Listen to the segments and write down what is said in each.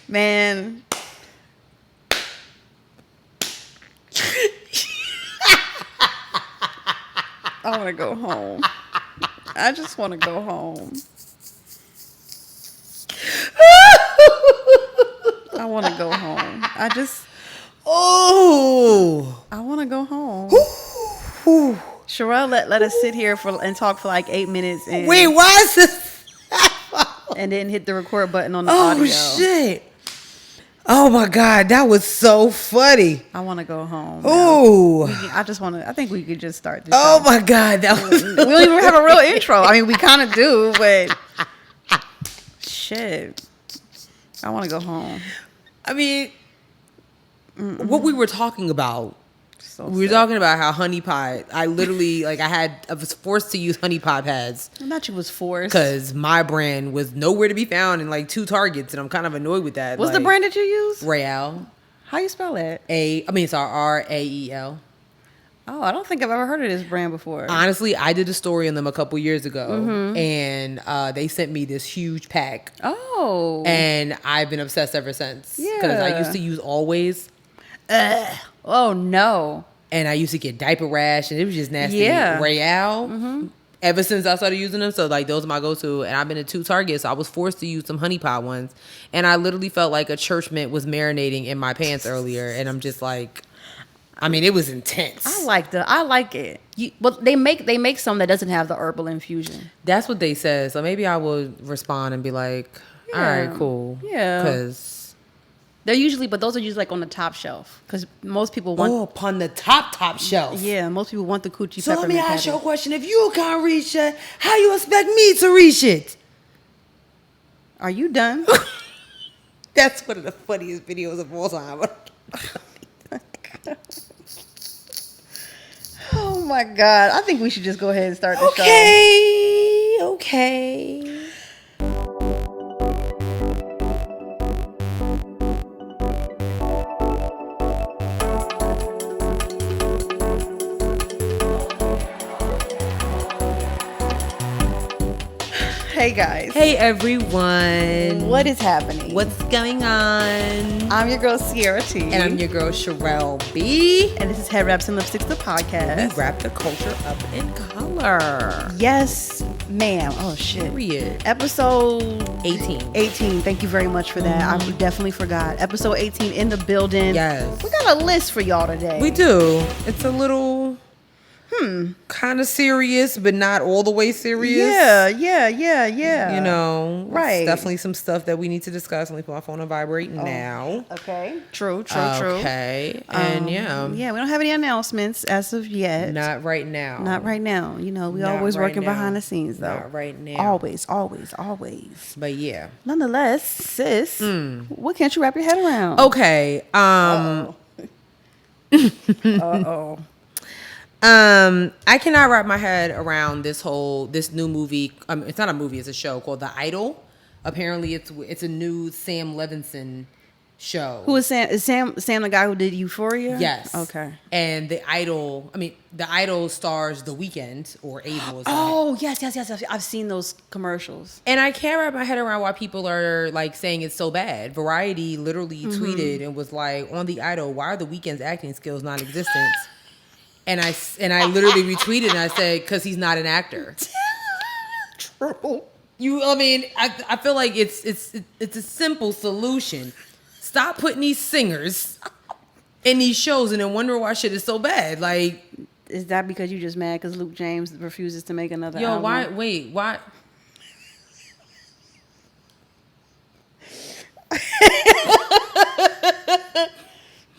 Man. I want to go home. I just want to go home. I want to go home. I want to go home. Sherelle let us sit here and talk for like 8 minutes. And, wait, why is this? And then hit the record button on the audio. Oh, shit. Oh, my God. That was so funny. I want to go home. Oh. I think we could just start this. Oh, my God. That was we don't even have a real intro. I mean, we kind of do, but shit. I want to go home. I mean, what we were talking about. We were sad. talking about how honey pot. I literally, I was forced to use honey pot pads. I thought you was forced. Because my brand was nowhere to be found in 2 Targets, and I'm kind of annoyed with that. What's the brand that you use? Rael. How you spell that? It's Rael. Oh, I don't think I've ever heard of this brand before. Honestly, I did a story on them a couple years ago, and they sent me this huge pack. Oh. And I've been obsessed ever since. Yeah. Because I used to use Always. Oh, no. And I used to get diaper rash, and it was just nasty. Yeah. Rael, ever since I started using them, so those are my go-to. And I've been to 2 Targets, so I was forced to use some honey pot ones. And I literally felt like a church mint was marinating in my pants earlier, and I'm just like, I mean, it was intense. I like it. But they make some that doesn't have the herbal infusion. That's what they said. So maybe I would respond and be like, all right, cool. Yeah. Because but those are usually on the top shelf. Because most people want. Oh, upon the top shelf. Yeah, most people want the coochie So let peppermint me ask you a patty. question. If you can't reach it, how you expect me to reach it? Are you done? That's one of the funniest videos of all time. Oh my God. I think we should just go ahead and start the show. Okay. Hey guys. Hey everyone. What is happening? What's going on? I'm your girl Sierra T. And I'm your girl Sherelle B. And this is Headwraps and Lipsticks, the podcast. We wrap the culture up in color. Yes, ma'am. Oh shit. Period. Episode 18. 18. Thank you very much for that. I definitely forgot. Episode 18 in the building. Yes. We got a list for y'all today. We do. It's a little kind of serious, but not all the way serious. Yeah. You know, Right. It's definitely some stuff that we need to discuss. Let me put my phone on vibrate now. Okay. True. Okay. And Yeah, we don't have any announcements as of yet. Not right now. Not right now. You know, we Not always right working now. behind the scenes though. Not right now. Always. But yeah. Nonetheless, sis, what can't you wrap your head around? Okay. Uh-oh. I cannot wrap my head around this new movie. It's not a movie, it's a show called The Idol. Apparently it's a new Sam Levinson show. Who is Sam? Is Sam the guy who did Euphoria? Yes. Okay. And The Idol stars The Weeknd or Abel. Oh, yes. I've seen those commercials. And I can't wrap my head around why people are saying it's so bad. Variety literally tweeted and was like, on The Idol, why are The Weeknd's acting skills non-existent? And I literally retweeted and I said, because he's not an actor. True. I feel like it's a simple solution. Stop putting these singers in these shows and then wonder why shit is so bad. Is that because you just mad because Luke James refuses to make another album? Why?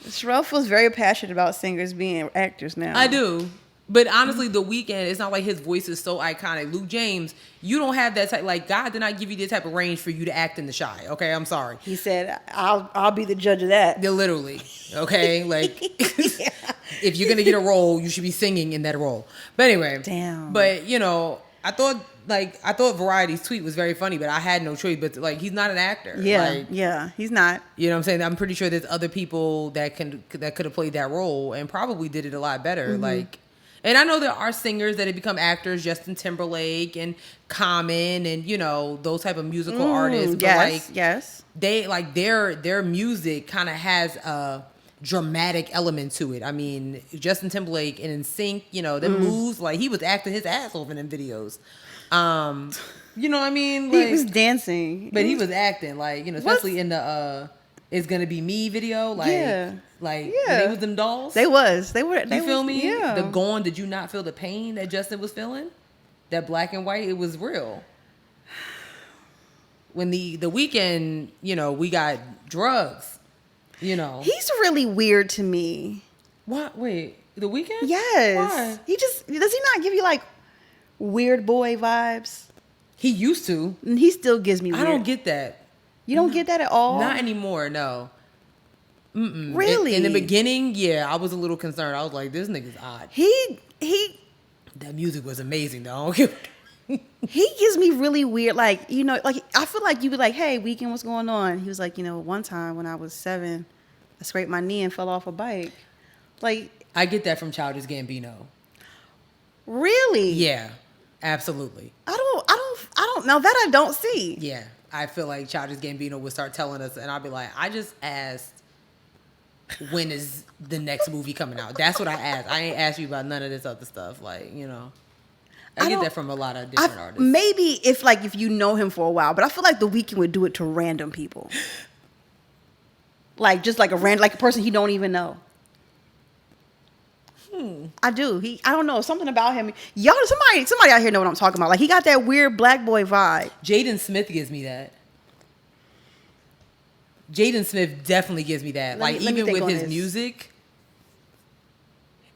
Sherelle feels very passionate about singers being actors now. I do. But honestly, The Weeknd, it's not like his voice is so iconic. Luke James, you don't have that type. God did not give you the type of range for you to act in The Shy. Okay, I'm sorry. He said, "I'll be the judge of that." Literally. Okay, if you're gonna get a role, you should be singing in that role. But anyway, damn. But I thought Variety's tweet was very funny, but I had no choice. But he's not an actor. Yeah, he's not. You know what I'm saying? I'm pretty sure there's other people that could have played that role and probably did it a lot better. And I know there are singers that have become actors, Justin Timberlake and Common, and you know those type of musical artists. But yes. They like their music kind of has a dramatic element to it. I mean, Justin Timberlake and NSYNC, you know, the moves, like he was acting his ass off in them videos. You know what I mean? Like, he was dancing, but he was acting, like, you know, especially in the "It's Gonna Be Me" video. Like, when they was them dolls. They were. You feel me? Yeah. The Gone, did you not feel the pain that Justin was feeling? That black and white, it was real. When the Weeknd, you know, we got drugs, you know. He's really weird to me. What? Wait, the Weeknd? Yes. Why? Does he not give you like weird boy vibes? He used to. And he still gives me weird. I don't get that. You don't get that at all? Not anymore, no. Mm-mm. Really? In the beginning, yeah, I was a little concerned. I was like, this nigga's odd. He That music was amazing, though. he gives me really weird, like, you know, like I feel like you be like, hey, Weeknd, what's going on? He was like, you know, one time when I was 7, I scraped my knee and fell off a bike. Like, I get that from Childish Gambino. Really? Yeah, absolutely. I don't know that I don't see. Yeah, I feel like Childish Gambino would start telling us, and I'd be like, I just asked, when is the next movie coming out? That's what I asked. I ain't asked you about none of this other stuff. Like, you know, I get that from a lot of different artists. Maybe if you know him for a while, but I feel like The Weeknd would do it to random people. Like, just like like a person he don't even know. I do. I don't know, something about him. Y'all, somebody out here know what I'm talking about. Like, he got that weird black boy vibe. Jaden Smith gives me that. Jaden Smith definitely gives me that. Like, even with his music.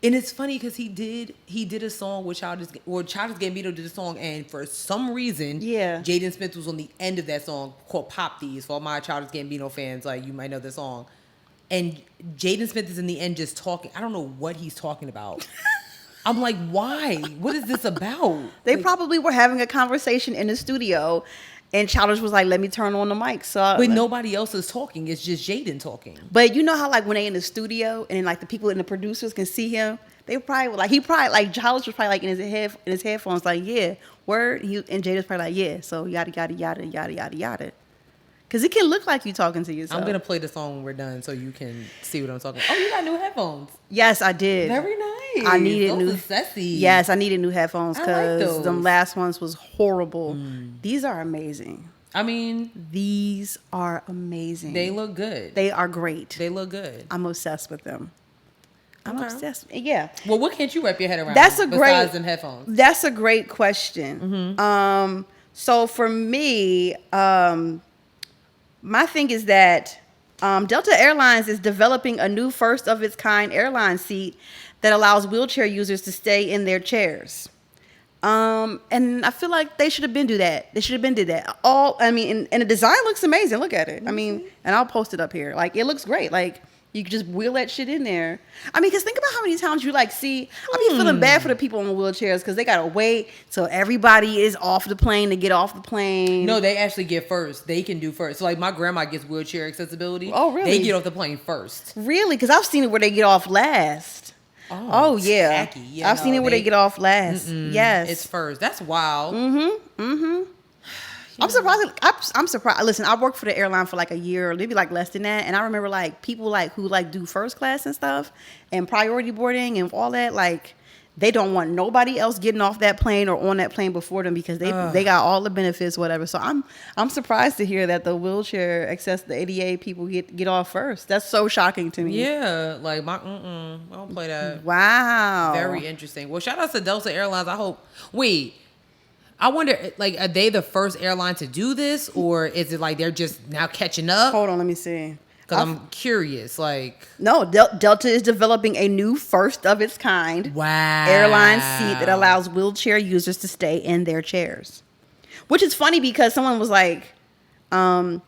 And it's funny because he did a song with Childish Gambino did a song, and for some reason, Jaden Smith was on the end of that song called "Pop These." For all my Childish Gambino fans, like, you might know the song. And Jaden Smith is in the end just talking. I don't know what he's talking about. I'm like, why? What is this about? They probably were having a conversation in the studio, and Childish was like, let me turn on the mic. But nobody else is talking. It's just Jaden talking. But you know how, like, when they in the studio and like the people and the producers can see him, they probably were like, Childish was probably like in his headphones, like, yeah, word. And Jada's probably like, yeah, so yada, yada, yada, yada, yada, yada. Because it can look like you talking to yourself. I'm going to play the song when we're done so you can see what I'm talking about. Oh, you got new headphones. Yes, I did. Very nice. I needed those are sassy. Yes, I needed new headphones because like them last ones was horrible. These are amazing. I mean, these are amazing. They look good. They are great. They look good. I'm obsessed with them. I'm okay. obsessed. Yeah. Well, what can't you wrap your head around? Besides them headphones. That's a great question. Mm-hmm. So for me, my thing is that Delta Airlines is developing a new first of its kind airline seat that allows wheelchair users to stay in their chairs. And I feel like they should have been do that. They should have been did that. And the design looks amazing. Look at it. Mm-hmm. I mean, and I'll post it up here. Like, it looks great. Like, you can just wheel that shit in there. I mean, because think about how many times you like see. I be feeling bad for the people in wheelchairs because they gotta wait till everybody is off the plane to get off the plane. No, they actually get first. They can do first. So like my grandma gets wheelchair accessibility. Oh, really? They get off the plane first. Really? Because I've seen it where they get off last. Oh yeah. Tacky. Yeah, I've seen it where they get off last. Yes. It's first. That's wild. I'm surprised. I'm surprised. Listen, I worked for the airline for like a year, maybe like less than that, and I remember like people like who like do first class and stuff, and priority boarding and all that. Like, they don't want nobody else getting off that plane or on that plane before them because they got all the benefits, whatever. So I'm surprised to hear that the wheelchair access, the ADA people get off first. That's so shocking to me. Yeah, like I don't play that. Wow, very interesting. Well, shout out to Delta Airlines. I wonder, like, are they the first airline to do this, or is it like they're just now catching up? Hold on, let me see. Because I'm curious. Like, no, Delta is developing a new first of its kind airline seat that allows wheelchair users to stay in their chairs. Which is funny because someone was like,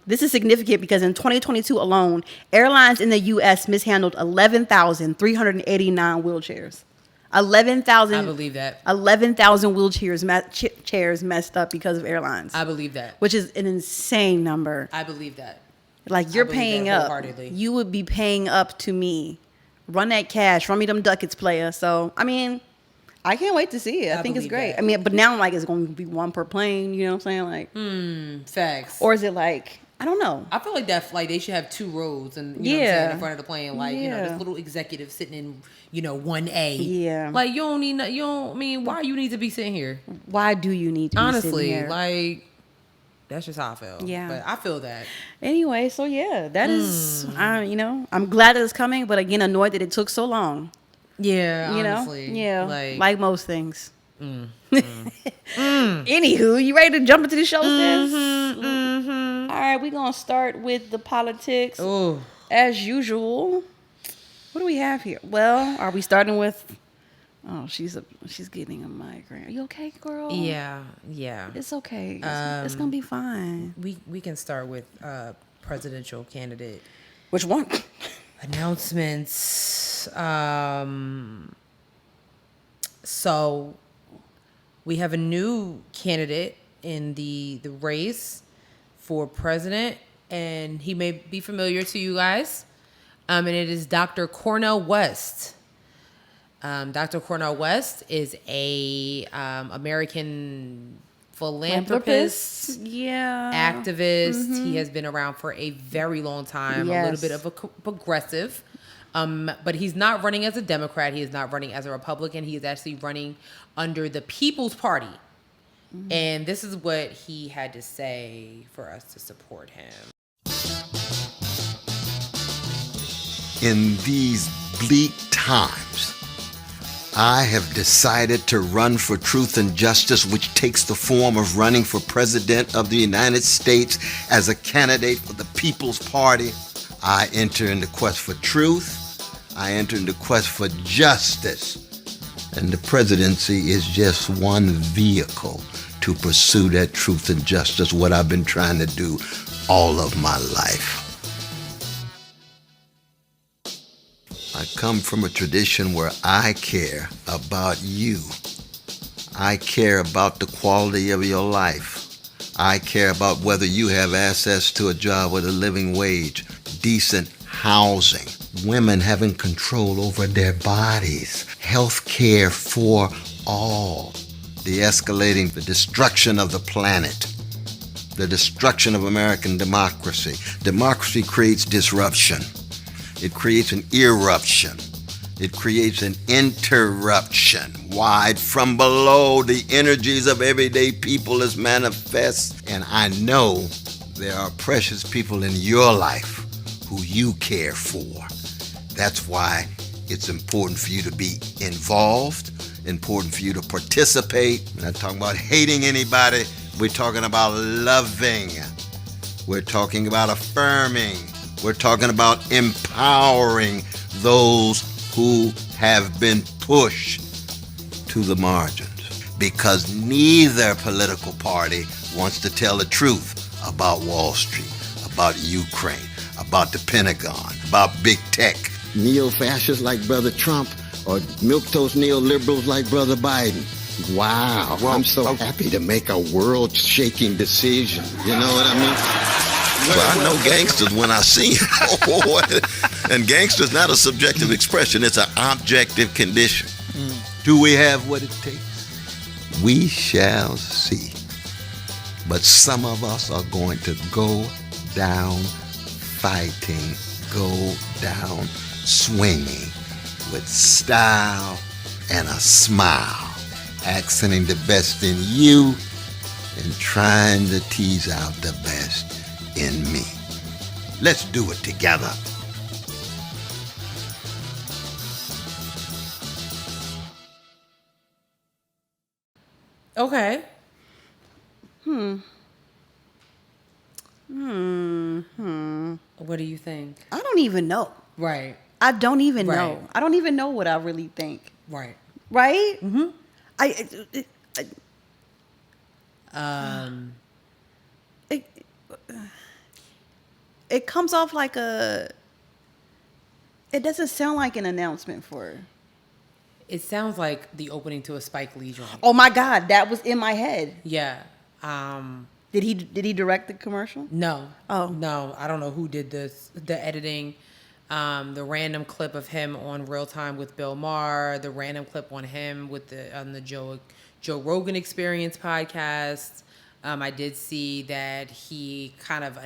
this is significant because in 2022 alone, airlines in the U.S. mishandled 11,389 wheelchairs. 11,000. I believe that. 11,000 wheelchairs chairs messed up because of airlines. I believe that. Which is an insane number. I believe that. Like, you're paying up. You would be paying up to me. Run that cash. Run me them ducats, player. So, I mean, I can't wait to see it. I think it's believe great. that. I mean, but now I'm like, it's going to be one per plane. You know what I'm saying? Like, Facts. or is it like, I don't know. I feel like that flight, they should have 2 rows and, you know what I'm saying, in front of the plane. Like, you know, Yeah. this little executive sitting in, you know, 1A. Yeah. Like, you don't need, I mean, why you need to be sitting here? Why do you need to be Honestly, sitting here? like, that's just how I feel. Yeah. But I feel that. Anyway, so yeah, that is, you know, I'm glad that it's coming, but again, annoyed that it took so long. Yeah, You honestly. know? Yeah. Like most things. Mm. Anywho, you ready to jump into the show, sis? All right, we're going to start with the politics. Oh. As usual. What do we have here? Well, are we starting with... Oh, she's getting a migraine. Are you okay, girl? Yeah. It's okay. It's going to be fine. We can start with presidential candidate Which one? announcements. So we have a new candidate in the race for president, and he may be familiar to you guys. And it is Dr. Cornel West. Dr. Cornel West is a American philanthropist, Yeah. activist. He has been around for a very long time, a little bit of a progressive. But he's not running as a Democrat. He is not running as a Republican. He is actually running under the People's Party. And this is what he had to say for us to support him. In these bleak times, I have decided to run for truth and justice, which takes the form of running for president of the United States as a candidate for the People's Party. I enter into quest for truth. I enter into quest for justice. And the presidency is just one vehicle to pursue that truth and justice, what I've been trying to do all of my life. I come from a tradition where I care about you. I care about the quality of your life. I care about whether you have access to a job with a living wage, decent housing, women having control over their bodies, health care for all, de-escalating the destruction of the planet, the destruction of American democracy. Democracy creates disruption. It creates an eruption. It creates an interruption. Wide from below, the energies of everyday people is manifest. And I know there are precious people in your life who you care for. That's why it's important for you to be involved, important for you to participate. We're not talking about hating anybody. We're talking about loving. We're talking about affirming. We're talking about empowering those who have been pushed to the margins. Because neither political party wants to tell the truth about Wall Street, about Ukraine, about the Pentagon, about big tech. Neo-fascists like Brother Trump or milquetoast neoliberals like Brother Biden. Wow, I'm so happy to make a world-shaking decision. You know what I mean? Well, I know gangsters when I see them. And gangster's not a subjective expression. It's an objective condition. Do we have what it takes? We shall see. But some of us are going to go down fighting, go down swinging with style and a smile, accenting the best in you and trying to tease out the best in me. Let's do it together. Okay. What do you think? I don't even know. Right. I don't even Right. know. I don't even know what I really think. Right. Right? Mm-hmm. It comes off like a... It doesn't sound like an announcement for... It sounds like the opening to a Spike Lee joint. Oh my God, that was in my head. Yeah. Did he direct the commercial? No. Oh. No, I don't know who did this, the editing. The random clip of him on Real Time with Bill Maher, the random clip on him with on the Joe Rogan Experience podcast. I did see that he kind of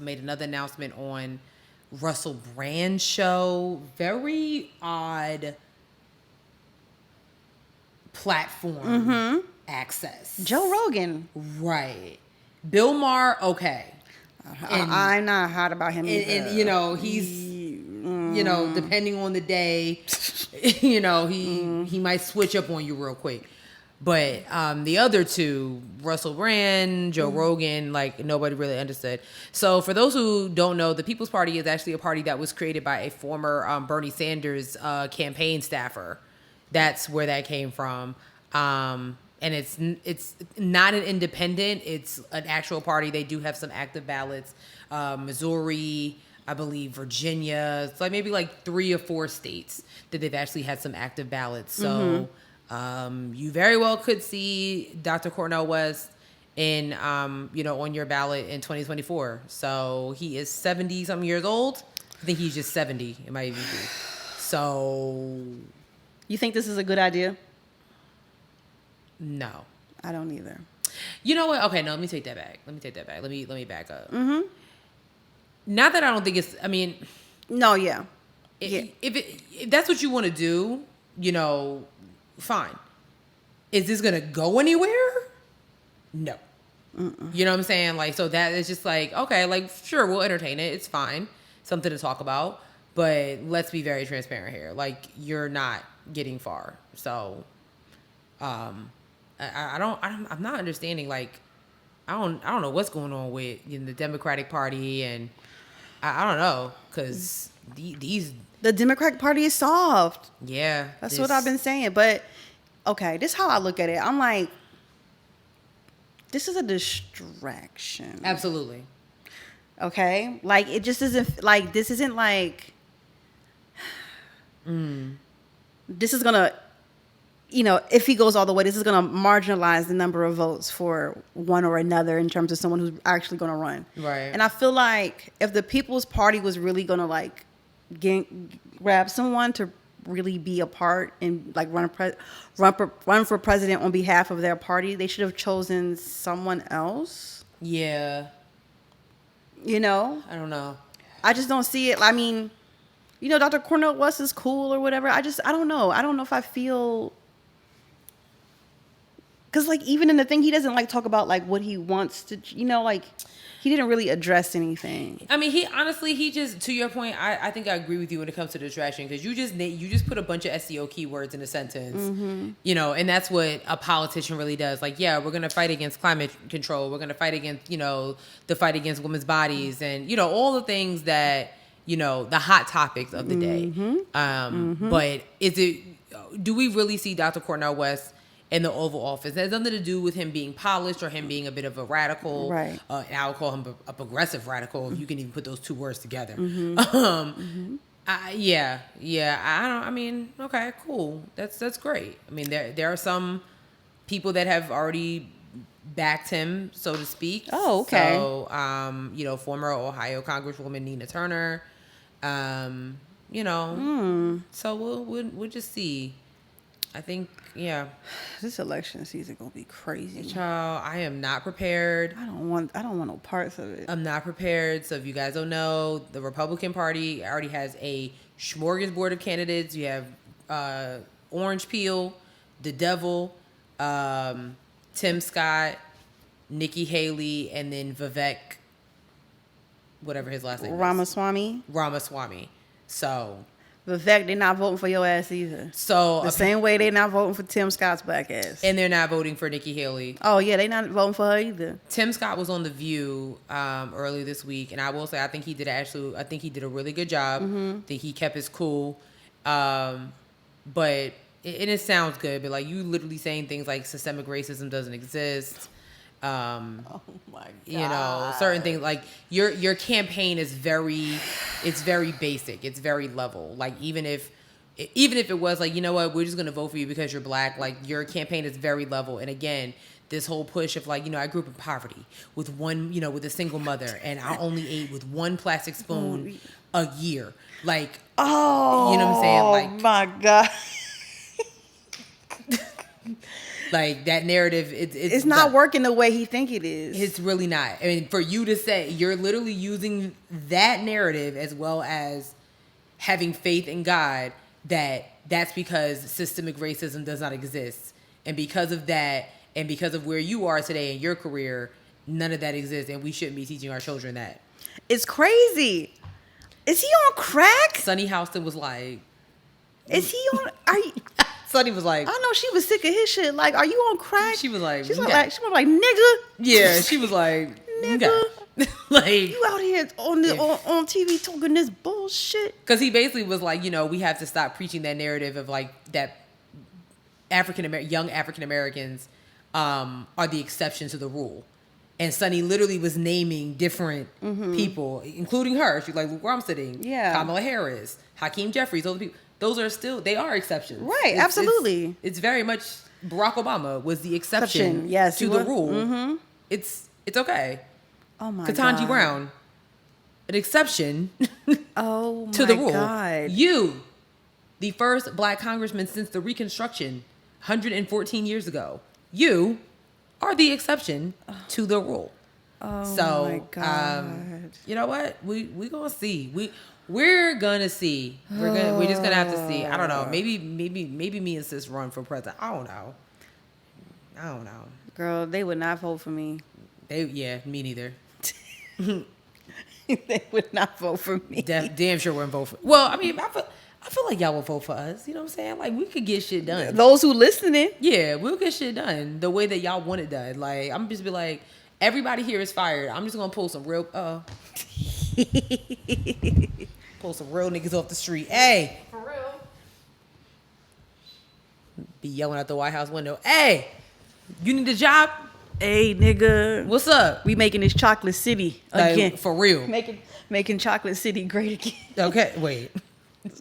made another announcement on Russell Brand's show. Very odd platform access. Joe Rogan. Right. Bill Maher, okay. I'm not hot about him either. And you know, he's, you know, depending on the day, you know, he might switch up on you real quick. But the other two, Russell Brand, Joe Rogan, like nobody really understood. So for those who don't know, the People's Party is actually a party that was created by a former Bernie Sanders campaign staffer. That's where that came from. And it's not an independent. It's an actual party. They do have some active ballots. Missouri, I believe Virginia. It's like maybe like 3 or 4 states that they've actually had some active ballots. So you very well could see Dr. Cornel West in, you know, on your ballot in 2024. So he is 70-something years old. I think he's just 70. It might even be. So You think this is a good idea? no. I don't either. You know what? Okay, no, let me take that back. Let me back up. Not that I don't think it's, I mean, No, yeah. if that's what you want to do, you know, fine. Is this going to go anywhere? No. You know what I'm saying? Like, so that is just like, okay, like, sure, we'll entertain it. It's fine. Something to talk about. But let's be very transparent here. Like, you're not getting far. So, I'm not understanding, like, I don't know what's going on with, you know, the Democratic Party, and I don't know, because The Democratic Party is soft. yeah. That's what I've been saying. But, okay, this is how I look at it. I'm like, this is a distraction. Absolutely. Okay? Like, it just isn't, like, this isn't like, this is going to, you know, if he goes all the way, this is going to marginalize the number of votes for one or another in terms of someone who's actually going to run. Right. And I feel like if the People's Party was really going to, like, grab someone to really be a part and, like, run for president on behalf of their party, they should have chosen someone else. Yeah. You know? I don't know. I just don't see it. I mean, you know, Dr. Cornel West is cool or whatever. I don't know. I don't know if I feel... Because, like, even in the thing, he doesn't, like, talk about, like, what he wants to, you know, like, he didn't really address anything. I mean, he just, to your point, I think I agree with you when it comes to distraction, because you just put a bunch of SEO keywords in a sentence, you know, and that's what a politician really does. Like, yeah, we're going to fight against climate control. We're going to fight against, you know, the fight against women's bodies and, you know, all the things that, you know, the hot topics of the day. But do we really see Dr. Cornel West in the Oval Office? It has nothing to do with him being polished or him being a bit of a radical. Right. And I would call him a progressive radical, if you can even put those two words together. I mean, okay, cool. That's great. I mean, there are some people that have already backed him, so to speak. Oh, okay. So, you know, former Ohio Congresswoman Nina Turner. You know, so we'll just see. I think, yeah. This election season gonna be crazy. Child, I am not prepared. I don't want no parts of it. I'm not prepared. So if you guys don't know, the Republican Party already has a smorgasbord of candidates. You have Orange Peel, The Devil, Tim Scott, Nikki Haley, and then Vivek, whatever his last name Ramaswamy. is. Ramaswamy. So... Vivek, they're not voting for your ass either. So the same way they're not voting for Tim Scott's black ass. And they're not voting for Nikki Haley. Oh, yeah, they're not voting for her either. Tim Scott was on The View earlier this week, and I will say I think he did a really good job. I think he kept his cool. But it sounds good, but like you literally saying things like systemic racism doesn't exist. Oh my God. You know, certain things like your campaign is very basic. It's very level. Like even if it was like, you know what, we're just going to vote for you because you're black, like your campaign is very level. And again, this whole push of like, you know, I grew up in poverty with one, you know, with a single mother, and I only ate with one plastic spoon a year. Like, Oh, you know what I'm saying? Like, my God. like that narrative, It's not working the way he think it is. It's really not. I mean, for you to say you're literally using that narrative as well as having faith in God, that's because systemic racism does not exist. And because of that, and because of where you are today in your career, none of that exists, and we shouldn't be teaching our children that. It's crazy. Is he on crack? Sonny Houston was like... Is he on... Are you... Sonny was like... I know she was sick of his shit. Like, are you on crack? She was like... she was like, nigga. Yeah, she was like... Nigga. Like... You out here on TV talking this bullshit. Because he basically was like, you know, we have to stop preaching that narrative of like that young African Americans are the exception to the rule. And Sonny literally was naming different people, including her. She's like, look where I'm sitting. Yeah. Kamala Harris, Hakeem Jeffries, those people. Those are still, they are exceptions. Right, absolutely. It's very much, Barack Obama was the exception yes, to the rule. Mm-hmm. It's okay. Oh my Ketanji God. Brown, an exception Oh to my the rule. God. You, the first black congressman since the Reconstruction 114 years ago, you are the exception to the rule. Oh So, my God. you know what? We gonna see. We're gonna see. We're just gonna have to see. I don't know. Maybe me and sis run for president. I don't know. Girl, they would not vote for me. Me neither. They would not vote for me. Damn sure wouldn't vote for. Well, I mean, I feel like y'all will vote for us. You know what I'm saying? Like, we could get shit done. Those who listening. Yeah, we'll get shit done the way that y'all want it done. Like, I'm just be like, everybody here is fired. I'm just gonna pull some real pull some real niggas off the street. Hey, For real. be yelling out the White House window. Hey, you need a job? Hey, nigga. What's up? We making this chocolate city again. Like, for real. Making chocolate city great again. Okay, wait.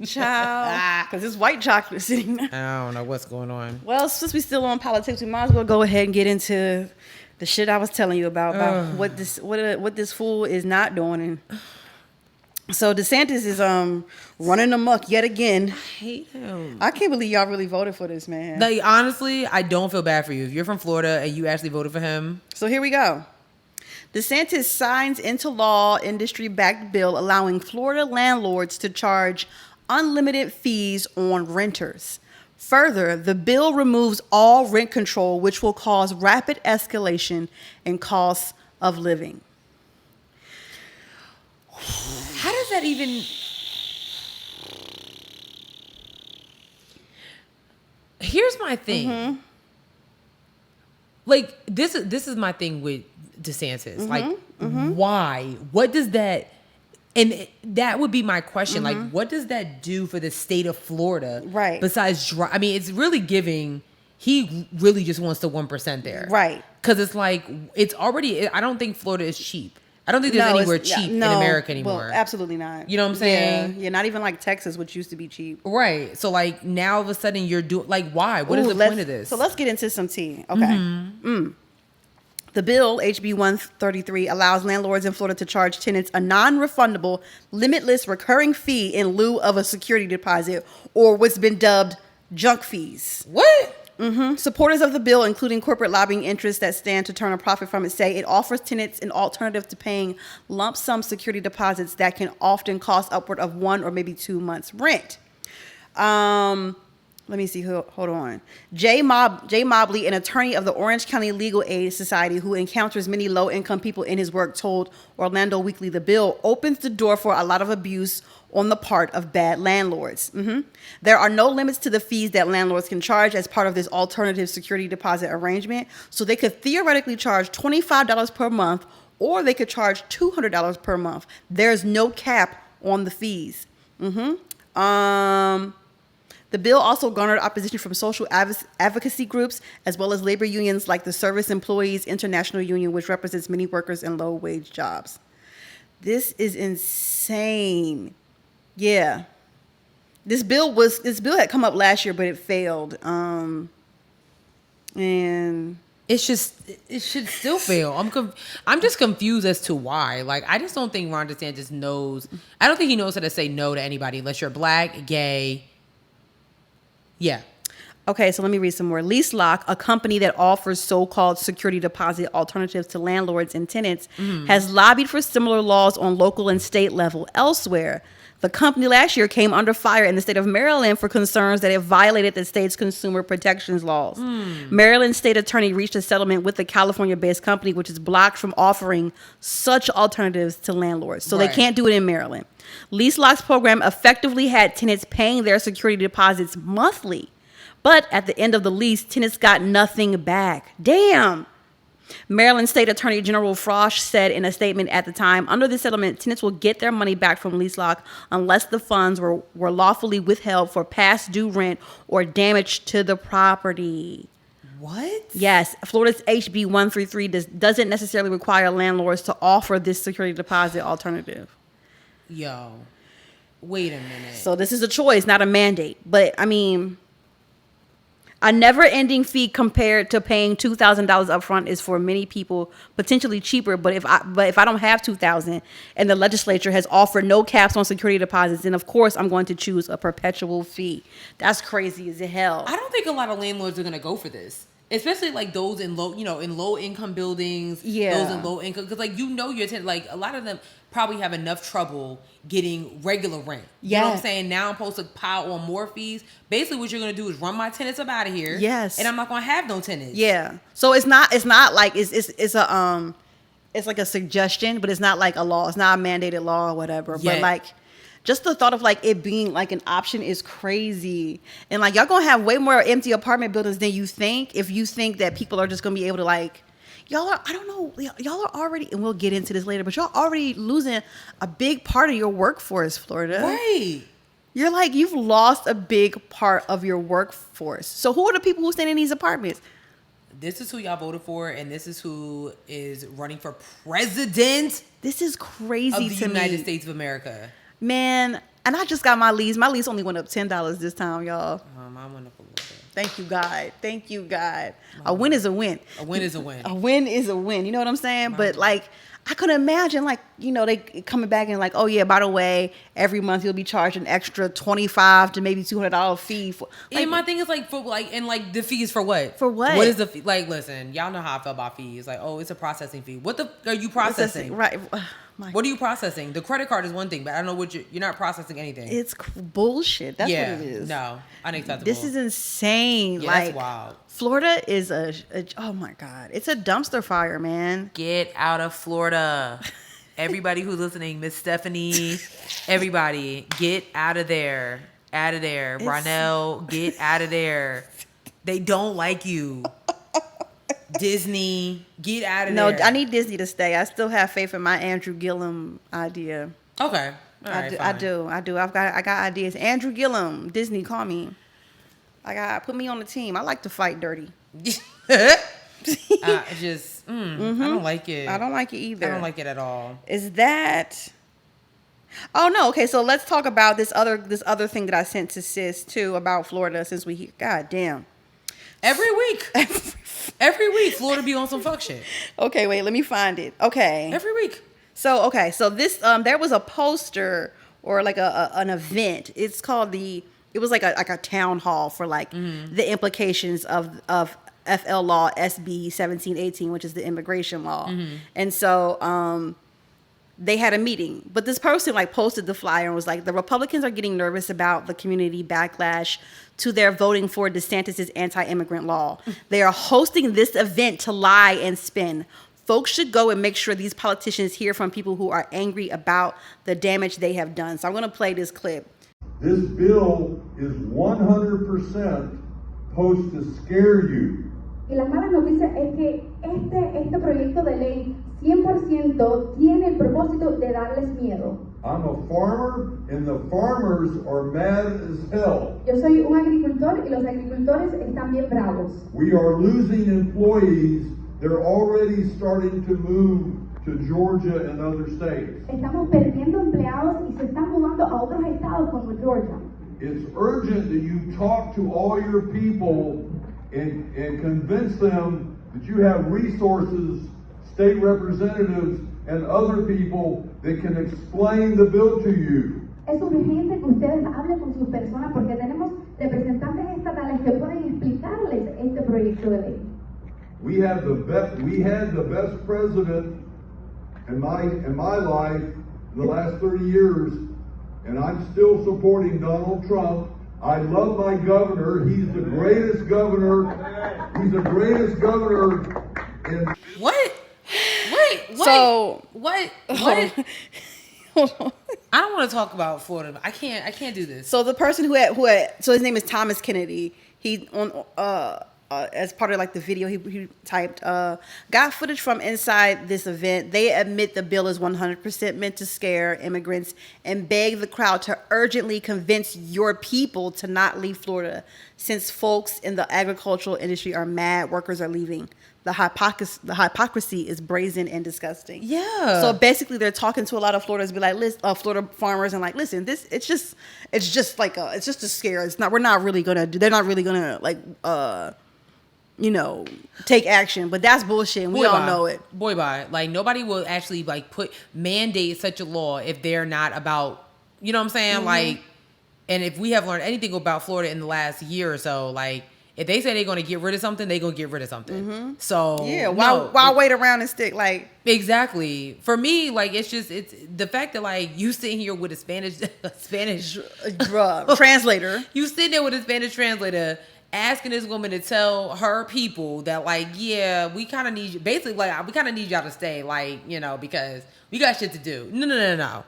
Child. Because it's white chocolate city now. I don't know what's going on. Well, since we still on politics, we might as well go ahead and get into the shit I was telling you about what this fool is not doing. And so DeSantis is running amok yet again. I hate him. I can't believe y'all really voted for this man. Like, honestly, I don't feel bad for you. If you're from Florida and you actually voted for him. So here we go. DeSantis signs into law industry-backed bill allowing Florida landlords to charge unlimited fees on renters. Further, the bill removes all rent control, which will cause rapid escalation in costs of living. How does that even... Here's my thing. Mm-hmm. Like, this is my thing with DeSantis. Mm-hmm. Like, why? What does that... And that would be my question. Like, what does that do for the state of Florida? Right. Besides, I mean, it's really giving... He really just wants the 1% there. Right. Because it's like, it's already... I don't think Florida is cheap. I don't think there's anywhere cheap in America anymore. Well, absolutely not. You know what I'm saying? Yeah, not even like Texas, which used to be cheap. Right. So, like, now all of a sudden you're doing... Like, why? What is the point of this? So let's get into some tea. Okay. The bill, HB 133, allows landlords in Florida to charge tenants a non-refundable, limitless recurring fee in lieu of a security deposit, or what's been dubbed junk fees. What? Supporters of the bill, including corporate lobbying interests that stand to turn a profit from it, say it offers tenants an alternative to paying lump sum security deposits that can often cost upward of 1 or maybe 2 months' rent. Let me see. Hold on. Jay Mobley, an attorney of the Orange County Legal Aid Society who encounters many low-income people in his work, told Orlando Weekly the bill opens the door for a lot of abuse on the part of bad landlords. There are no limits to the fees that landlords can charge as part of this alternative security deposit arrangement. So they could theoretically charge $25 per month, or they could charge $200 per month. There's no cap on the fees. The bill also garnered opposition from social advocacy groups, as well as labor unions like the Service Employees International Union, which represents many workers in low-wage jobs. This is insane. Yeah. This bill had come up last year, but it failed. And it should still fail. I'm just confused as to why. Like, I just don't think Ron DeSantis knows. I don't think he knows how to say no to anybody unless you're black, gay. Yeah. Okay, so let me read some more. LeaseLock, a company that offers so-called security deposit alternatives to landlords and tenants, has lobbied for similar laws on local and state level elsewhere. The company last year came under fire in the state of Maryland for concerns that it violated the state's consumer protections laws. Maryland state attorney reached a settlement with the California-based company, which is blocked from offering such alternatives to landlords. So they can't do it in Maryland. LeaseLock's program effectively had tenants paying their security deposits monthly. But at the end of the lease, tenants got nothing back. Damn. Maryland State Attorney General Frosch said in a statement at the time, under the settlement, tenants will get their money back from LeaseLock unless the funds were lawfully withheld for past due rent or damage to the property. What? Yes. Florida's HB 133 doesn't necessarily require landlords to offer this security deposit alternative. Yo, wait a minute. So this is a choice, not a mandate. But, I mean, a never-ending fee compared to paying $2,000 up front is for many people potentially cheaper. But if I don't have $2,000 and the legislature has offered no caps on security deposits, then of course I'm going to choose a perpetual fee. That's crazy as hell. I don't think a lot of landlords are going to go for this. Especially like those in low income buildings. Yeah. Those in low income, because like your tenant, like a lot of them probably have enough trouble getting regular rent. You know what I'm saying? Now I'm supposed to pile on more fees. Basically, what you're gonna do is run my tenants up out of here. Yes. And I'm not gonna have no tenants. Yeah. So it's not like it's like a suggestion, but it's not like a law. It's not a mandated law or whatever. Yeah. But like, just the thought of like it being like an option is crazy. And like y'all gonna have way more empty apartment buildings than you think if you think that people are just gonna be able to like, y'all are already, and we'll get into this later, but y'all already losing a big part of your workforce, Florida. Right. You're like, you've lost a big part of your workforce. So who are the people who stay in these apartments? This is who y'all voted for, and this is who is running for president. This is crazy of the to United me. States of America. Man, and I just got my lease. My lease only went up $10 this time, y'all. I went up a little bit. Thank you, God. Thank you, God. A win is a win. A win is a win. A win is a win. You know what I'm saying? But like, I could imagine like, you know, they coming back and like, oh yeah, by the way, every month you'll be charged an extra $25 to maybe $200 fee for. Like, and my thing is like, for like, and like the fees for what? For what? What is the fee? Like, listen, y'all know how I feel about fees. Like, oh, it's a processing fee. What the are you processing? Right. What are you processing? The credit card is one thing, but I don't know what you're not processing anything. It's bullshit. That's what it is. No, unacceptable. This is insane. Yeah, like, that's wild. Florida is oh my God. It's a dumpster fire, man. Get out of Florida. Everybody who's listening, Miss Stephanie, everybody, get out of there. Out of there. Ronell, get out of there. They don't like you. Disney, get out of there. No, I need Disney to stay. I still have faith in my Andrew Gillum idea. Okay. All right, I do. I got ideas. Andrew Gillum, Disney, call me. Put me on the team. I like to fight dirty. I don't like it. I don't like it either. I don't like it at all. Is that? Oh no. Okay, so let's talk about this other thing that I sent to Sis too about Florida. Since we, God damn. Every week, Florida be on some fuck shit. Okay, wait. Let me find it. Okay. Every week. So this there was a poster or like an event. It's called it was like a town hall for like the implications of FL Law SB 1718, which is the immigration law. And so they had a meeting, but this person like posted the flyer and was like, the Republicans are getting nervous about the community backlash to their voting for DeSantis' anti-immigrant law. They are hosting this event to lie and spin. Folks should go and make sure these politicians hear from people who are angry about the damage they have done. So I'm going to play this clip. This bill is 100% supposed to scare you. Y la mala noticia es que este proyecto de ley 100% tiene el propósito de darles miedo. I'm a farmer, and the farmers are mad as hell. Yo soy un agricultor y los agricultores están bien bravos. We are losing employees. They're already starting to move to Georgia and other states. Estamos perdiendo empleados y se están mudando a otros estados como Georgia. It's urgent that you talk to all your people and convince them that you have resources, state representatives, and other people that can explain the bill to you. Es urgente que ustedes hablen con sus personas porque tenemos representantes estatales que pueden explicarles este proyecto de ley. We had the best president in my life in the last 30 years, and I'm still supporting Donald Trump. I love my governor. He's the greatest governor. He's the greatest governor in... What? Wait. So what? Hold on. I don't want to talk about Florida. I can't do this. So the person who had so his name is Thomas Kennedy. He on as part of like the video he typed got footage from inside this event. They admit the bill is 100% meant to scare immigrants and beg the crowd to urgently convince your people to not leave Florida, since folks in the agricultural industry are mad workers are leaving. The hypocrisy is brazen and disgusting. Yeah. So basically, they're talking to a lot of Floridas, be like, Florida farmers, and like, listen, it's just a scare. It's not. We're not really gonna do. They're not really gonna like, take action. But that's bullshit. And we all know it. Boy, bye. Like nobody will actually like mandate such a law if they're not about. You know what I'm saying? Mm-hmm. Like, and if we have learned anything about Florida in the last year or so, like. If they say they're going to get rid of something, they're going to get rid of something. Mm-hmm. So yeah, why wait around and stick like exactly. For me, like it's the fact that like you sitting here with a Spanish translator. You sitting there with a Spanish translator asking this woman to tell her people that like, yeah, we kind of need you. Basically, like we kind of need y'all to stay, like because we got shit to do. No.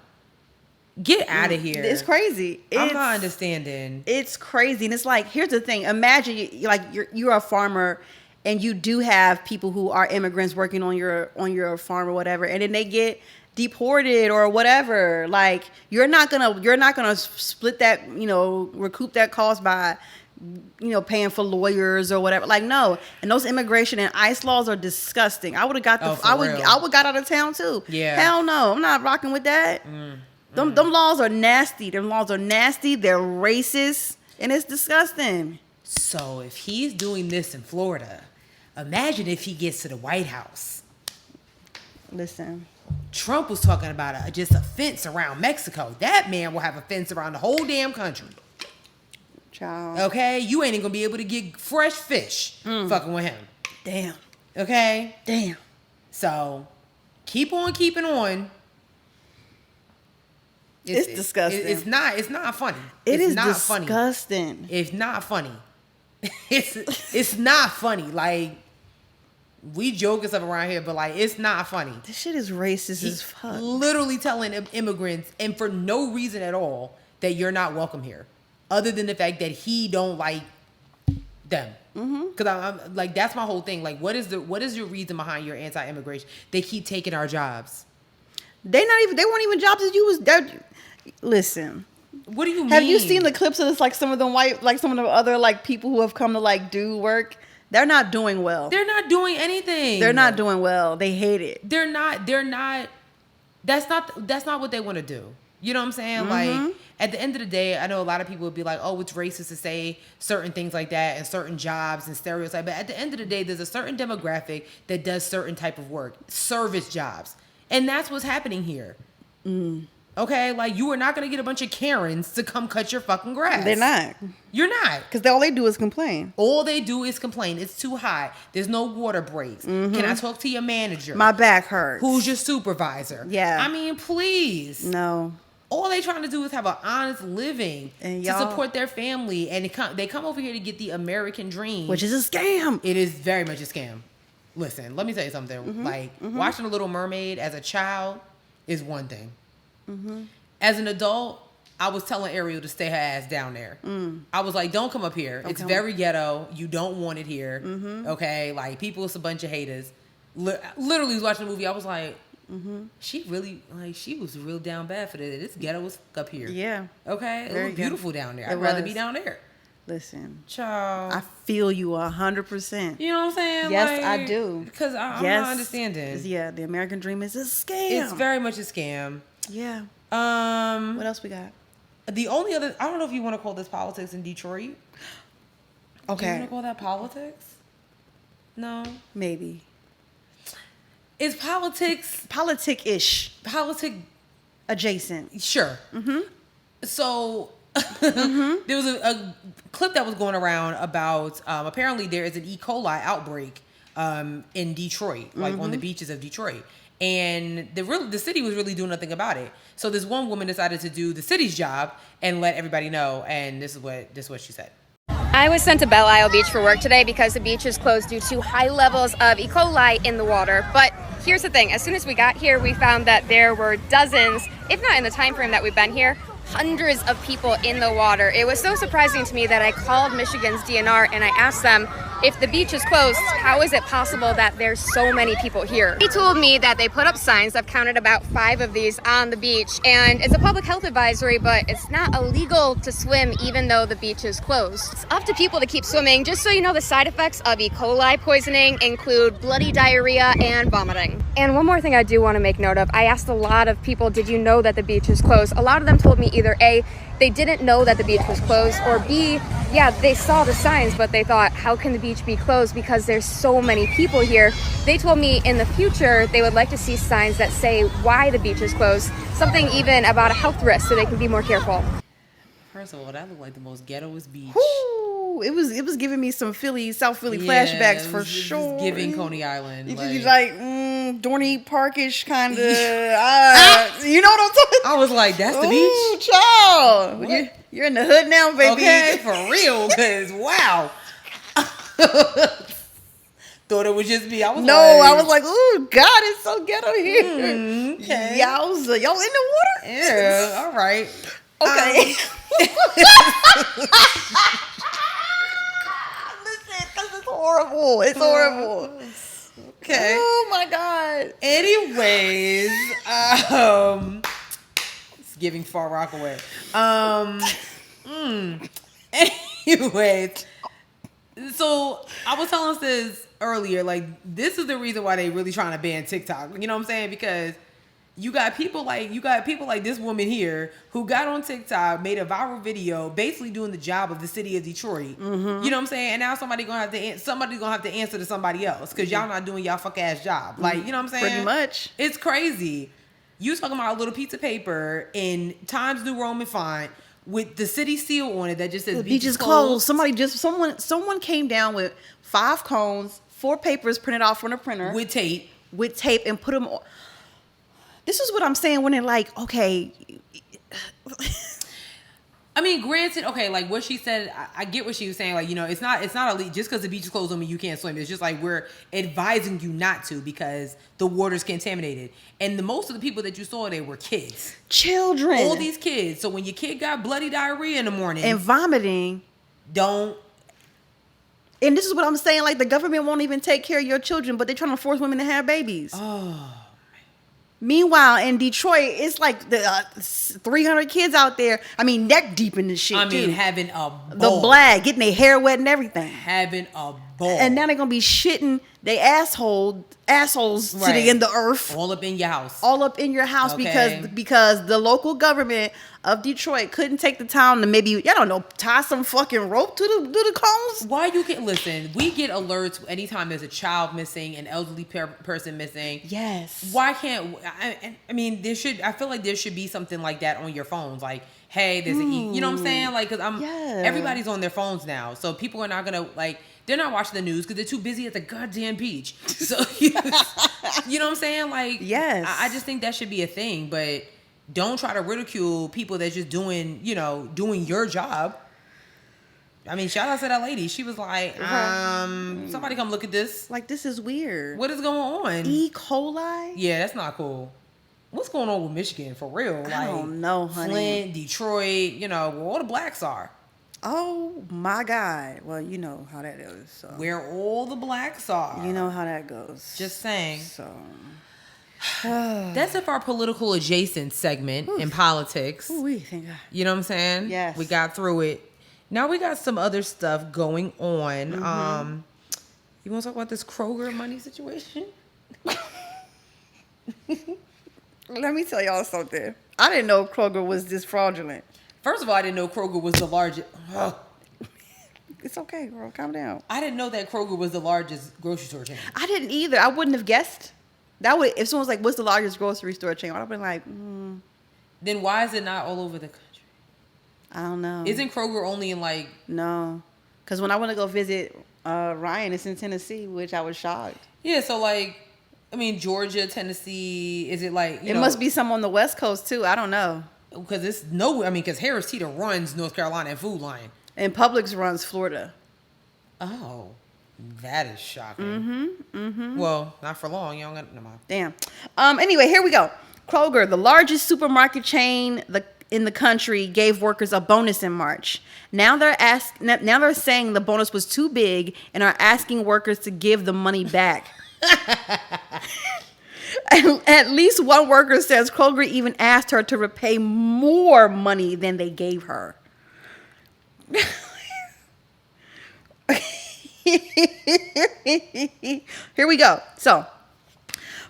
Get out of here. It's crazy. I'm not understanding. It's crazy. And it's like, here's the thing. Imagine you're a farmer and you do have people who are immigrants working on your farm or whatever, and then they get deported or whatever. Like you're not gonna split that, recoup that cost by paying for lawyers or whatever. Like no. And those immigration and ICE laws are disgusting. I would have got I would got out of town too. Yeah. Hell no. I'm not rocking with that. Them laws are nasty. Them laws are nasty. They're racist, and it's disgusting. So if he's doing this in Florida, imagine if he gets to the White House. Listen, Trump was talking about just a fence around Mexico. That man will have a fence around the whole damn country. Child. Okay? You ain't gonna be able to get fresh fish fucking with him. Damn. Okay? Damn. So keep on keeping on. It's disgusting. It's not funny. It is not disgusting. Funny. It's not funny. It's not funny. Like we joking stuff around here, but like it's not funny. This shit is racist as fuck. Literally telling immigrants, and for no reason at all, that you're not welcome here, other than the fact that he don't like them. Because I'm like, that's my whole thing. Like, what is your reason behind your anti-immigration? They keep taking our jobs. They weren't even jobs that you was. Listen. What do you mean? Have you seen the clips of this? Like some of the other like people who have come to like do work. They're not doing well. They're not doing anything. They're not doing well. They hate it. They're not. That's not what they want to do. You know what I'm saying? Like at the end of the day, I know a lot of people would be like, "Oh, it's racist to say certain things like that and certain jobs and stereotypes." But at the end of the day, there's a certain demographic that does certain type of work, service jobs, and that's what's happening here. Okay, like you are not going to get a bunch of Karens to come cut your fucking grass. They're not. You're not. Because all they do is complain. All they do is complain. It's too hot. There's no water breaks. Can I talk to your manager? My back hurts. Who's your supervisor? Yeah. I mean, please. No. All they trying to do is have an honest living and to support their family. And they come over here to get the American dream. Which is a scam. It is very much a scam. Listen, let me tell you something. Watching The Little Mermaid as a child is one thing. As an adult, I was telling Ariel to stay her ass down there. I was like, don't come up here. It's very ghetto. You don't want it here. Okay? Like, people is a bunch of haters. Literally was watching the movie. I was like, she was real down bad for this. This ghetto was up here. Yeah. Okay? It was beautiful down there. I'd rather be down there. Listen. Child. I feel you 100%. You know what I'm saying? Yes, I do. Because I'm not understanding. Yeah, the American dream is a scam. It's very much a scam. Yeah. What else we got? The only other, I don't know if you want to call this politics in Detroit. Okay. Do you want to call that politics? No. Maybe. Is politics Politic-ish. Adjacent. Sure. Mm-hmm. So there was a clip that was going around about apparently there is an E. coli outbreak in Detroit, like on the beaches of Detroit. And the city was really doing nothing about it. So this one woman decided to do the city's job and let everybody know. And this is what she said. I was sent to Belle Isle Beach for work today because the beach is closed due to high levels of E. coli in the water. But here's the thing, as soon as we got here, we found that there were dozens, if not in the time frame that we've been here, hundreds of people in the water. It was so surprising to me that I called Michigan's DNR and I asked them, if the beach is closed, how is it possible that there's so many people here? He told me that they put up signs. I've counted about 5 of these on the beach, and it's a public health advisory, but it's not illegal to swim even though the beach is closed. It's up to people to keep swimming. Just so you know, the side effects of E. coli poisoning include bloody diarrhea and vomiting. And one more thing I do want to make note of, I asked a lot of people, did you know that the beach is closed? A lot of them told me either A, they didn't know that the beach was closed, or B, yeah, they saw the signs, but they thought, how can the beach be closed because there's so many people here? They told me in the future they would like to see signs that say why the beach is closed, something even about a health risk so they can be more careful. First of all, that looked like the most ghettoest beach. Ooh, it was giving me some South Philly flashbacks for sure. It was giving Coney Island. It was like Dorney Parkish kind of. You know what I'm talking about? I was like, that's the Ooh, beach? child. You're in the hood now, baby. Okay, for real, because wow. Thought it was just me. I was like, ooh, God, it's so ghetto here. Okay. Yowza. Y'all in the water? Yeah, all right. Okay. Listen, because it's horrible. It's horrible. Okay. Oh, my God. Anyways, it's giving Far Rockaway. Anyways, so I was telling us this earlier, like, this is the reason why they really trying to ban TikTok. You know what I'm saying? Because you got people like this woman here who got on TikTok, made a viral video, basically doing the job of the city of Detroit. You know what I'm saying? And now somebody's gonna have to answer to somebody else because y'all not doing y'all fuck ass job. Like, you know what I'm saying? Pretty much. It's crazy. You talking about a little piece of paper in Times New Roman font with the city seal on it that just says the beach is closed. Someone came down with 5 cones, 4 papers printed off from the printer with tape and put them on. This is what I'm saying when they're like, okay. I mean, granted, okay, like what she said, I get what she was saying. Like, you know, it's not elite. Just because the beach is closed on me, you can't swim. It's just like we're advising you not to because the water's contaminated. And most of the people that you saw, they were kids. Children. All these kids. So when your kid got bloody diarrhea in the morning. And vomiting. Don't. And this is what I'm saying. Like, the government won't even take care of your children, but they're trying to force women to have babies. Oh. Meanwhile, in Detroit, it's like the 300 kids out there. I mean, neck deep in this shit. Having a ball. The blag, getting their hair wet and everything. Having a ball. And now they're gonna be shitting they assholes sitting in the earth. All up in your house. All up in your house because the local government of Detroit couldn't take the time to maybe, I don't know, tie some fucking rope to the cones. Why you can listen? We get alerts anytime there's a child missing, an elderly person missing. Yes. Why can't I mean I feel like there should be something like that on your phones, like, hey, there's you know what I'm saying? Like, because everybody's on their phones now, so people are not gonna they're not watching the news because they're too busy at the goddamn beach. So you know what I'm saying? Like, yes, I just think that should be a thing, but don't try to ridicule people that's just doing your job. I mean, shout out to that lady. She was like, somebody come look at this. Like, this is weird. What is going on? E. coli? Yeah, that's not cool. What's going on with Michigan, for real? I don't know, honey. Flint, Detroit, where all the blacks are. Oh, my God. Well, you know how that is. So. Where all the blacks are. You know how that goes. Just saying. So... That's it for our political adjacent segment in politics. Ooh, thank God. You know what I'm saying? Yes. We got through it. Now we got some other stuff going on. Mm-hmm. You want to talk about this Kroger money situation? Let me tell y'all something. I didn't know Kroger was this fraudulent. First of all, I didn't know Kroger was the largest. It's okay, girl. Calm down. I didn't know that Kroger was the largest grocery store chain. I didn't either. I wouldn't have guessed. That would if someone was like, "What's the largest grocery store chain?" I'd have been like, Then why is it not all over the country? I don't know. Isn't Kroger only in like... No, because when I went to go visit Ryan, it's in Tennessee, which I was shocked. Yeah, so like, I mean, Georgia, Tennessee, is it like... It must be some on the West Coast too. I don't know. Because it's no... I mean, because Harris Teeter runs North Carolina and Food Lion. And Publix runs Florida. Oh, that is shocking. Well, not for long. You don't got... No mind. Damn. Anyway, here we go. Kroger, the largest supermarket chain in the country, gave workers a bonus in March. Now they're saying the bonus was too big and are asking workers to give the money back. At least one worker says Kroger even asked her to repay more money than they gave her. Here we go. So,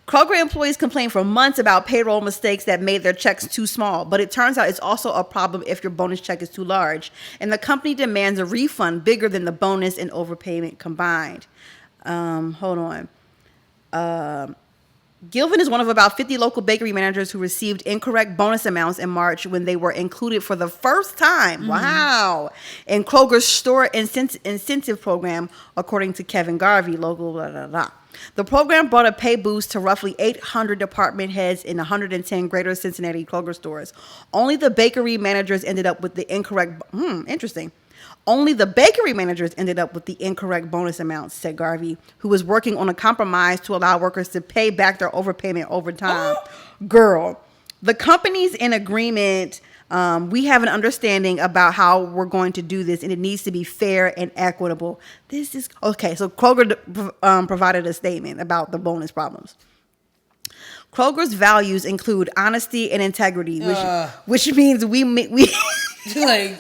Kroger employees complained for months about payroll mistakes that made their checks too small, but it turns out it's also a problem if your bonus check is too large, and the company demands a refund bigger than the bonus and overpayment combined. Hold on. Gilvin is one of about 50 local bakery managers who received incorrect bonus amounts in March when they were included for the first time. Wow. In Kroger's store incentive program, according to Kevin Garvey, local blah, blah, blah. The program brought a pay boost to roughly 800 department heads in 110 greater Cincinnati Kroger stores. Only the bakery managers ended up with the incorrect... interesting. Only the bakery managers ended up with the incorrect bonus amounts, said Garvey, who was working on a compromise to allow workers to pay back their overpayment over time. Girl, the company's in agreement. We have an understanding about how we're going to do this, and it needs to be fair and equitable. This is okay. So Kroger provided a statement about the bonus problems. Kroger's values include honesty and integrity, which means we Like,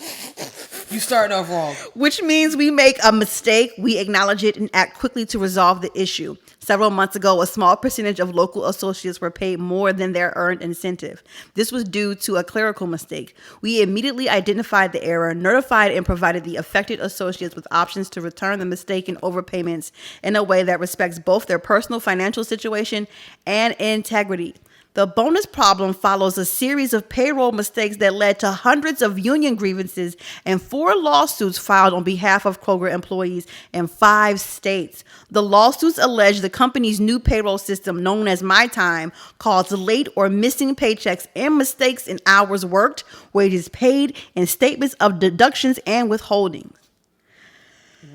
you starting off wrong. Which means we make a mistake, we acknowledge it, and act quickly to resolve the issue. Several months ago, a small percentage of local associates were paid more than their earned incentive. This was due to a clerical mistake. We immediately identified the error, notified and provided the affected associates with options to return the mistaken overpayments in a way that respects both their personal financial situation and integrity. The bonus problem follows a series of payroll mistakes that led to hundreds of union grievances and 4 lawsuits filed on behalf of Kroger employees in 5 states. The lawsuits allege the company's new payroll system, known as My Time, caused late or missing paychecks and mistakes in hours worked, wages paid, and statements of deductions and withholdings.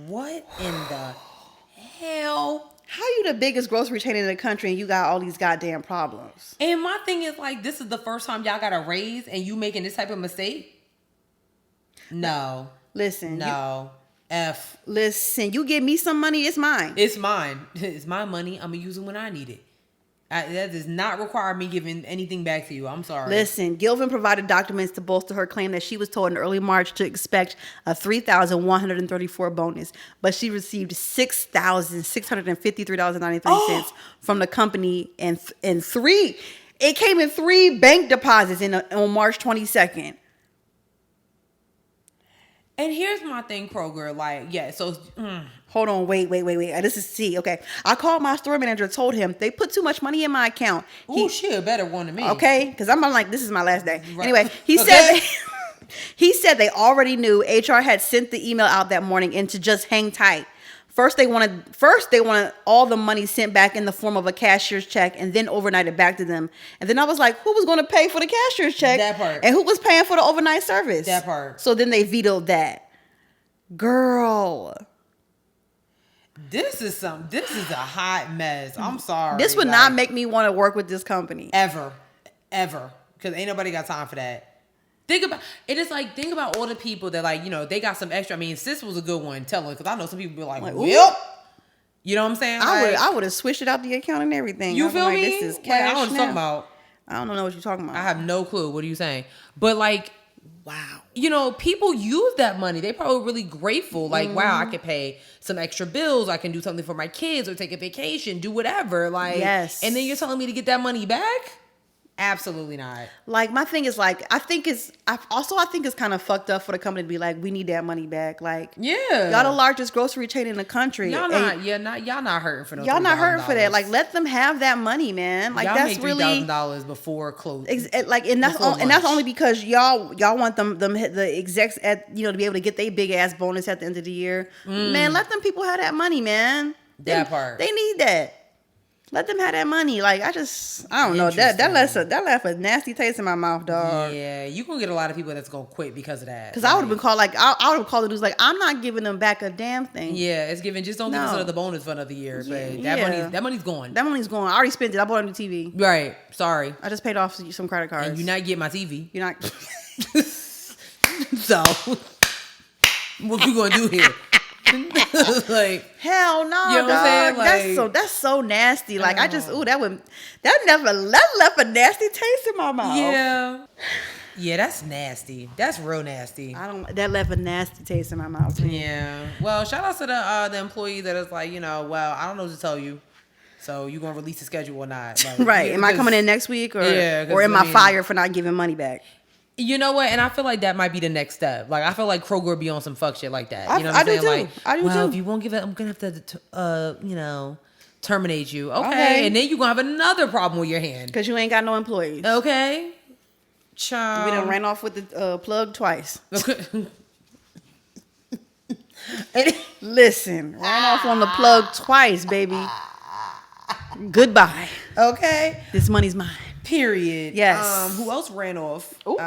What in the hell? How you the biggest grocery chain in the country and you got all these goddamn problems? And my thing is, like, this is the first time y'all got a raise and you making this type of mistake? No. Listen. Listen, you give me some money, it's mine. It's mine. It's my money. I'm going to use it when I need it. That does not require me giving anything back to you. I'm sorry. Listen, Gilvin provided documents to bolster her claim that she was told in early March to expect a $3,134 bonus, but she received $6,653.93 from the company and it came in 3 bank deposits on March 22nd. And here's my thing, Kroger. Like, yeah, so... Hold on, wait. This is C. Okay. I called my store manager, told him they put too much money in my account. Ooh, she a better one than me. Okay, because I'm like, this is my last day. Right. Anyway, he said they already knew HR had sent the email out that morning and to just hang tight. First they wanted all the money sent back in the form of a cashier's check and then overnight it back to them. And then I was like, who was going to pay for the cashier's check? That part. And who was paying for the overnight service? That part. So then they vetoed that. Girl. This is a hot mess. I'm sorry. This would not make me want to work with this company. Ever. Because ain't nobody got time for that. Think about all the people that, like, you know, they got some extra. I mean, sis was a good one. Tell her, because I know some people be like, well, you know what I'm saying? I would have switched it out the account and everything. You feel me? This is cash. I don't know what you're talking about. I don't know what you're talking about. I have no clue. What are you saying? But, like, wow. You know, people use that money. They probably really grateful. Like, wow, I could pay some extra bills. I can do something for my kids or take a vacation, do whatever. Like, yes. And then you're telling me to get that money back? Absolutely not. Like, my thing is, like, I think it's kind of fucked up for the company to be like, we need that money back. Like, Yeah. y'all the largest grocery chain in the country. Y'all not hurting for no Y'all not hurting for that. $3,000. Like, let them have that money, man. Like, y'all that's make really $3,000 before close. like, and that's before and that's lunch. only because y'all want the execs to be able to get their big ass bonus at the end of the year. Man, let them people have that money, man. That part. They need that. Let them have that money. Like, I don't know. That left a nasty taste in my mouth, dog. Yeah, you gonna get a lot of people that's gonna quit because of that. Because I would have been called, like, I would have called the dudes, like, I'm not giving them back a damn thing. Yeah, it's given. Just don't give us another bonus for another year. But that money's gone. That money's gone. I already spent it. I bought a new TV. Right. Sorry. I just paid off some credit cards. And you're not getting my TV. You're not. So, what you gonna do here? Like, hell no, you know what I'm dog. saying? Like, That's so nasty. Like, that left a nasty taste in my mouth. yeah, that's nasty. That's real nasty. That left a nasty taste in my mouth. Man. Yeah. Well, shout out to the employee that is like, well, I don't know what to tell you. So you gonna release the schedule or not? Like, Right. yeah, Am I coming in next week or am I fired for not giving money back? You know what? And I feel like that might be the next step. Like, I feel like Kroger be on some fuck shit like that. You know what I'm saying? I do Like, too. I do well, too. if you won't give it, I'm gonna have to, terminate you. Okay. And then you're gonna have another problem with your hand. Because you ain't got no employees. Okay. Child. We done ran off with the plug twice. Okay. Listen, ran off on the plug twice, baby. Goodbye. Okay. This money's mine. Period. Yes. Who else ran off? Ooh.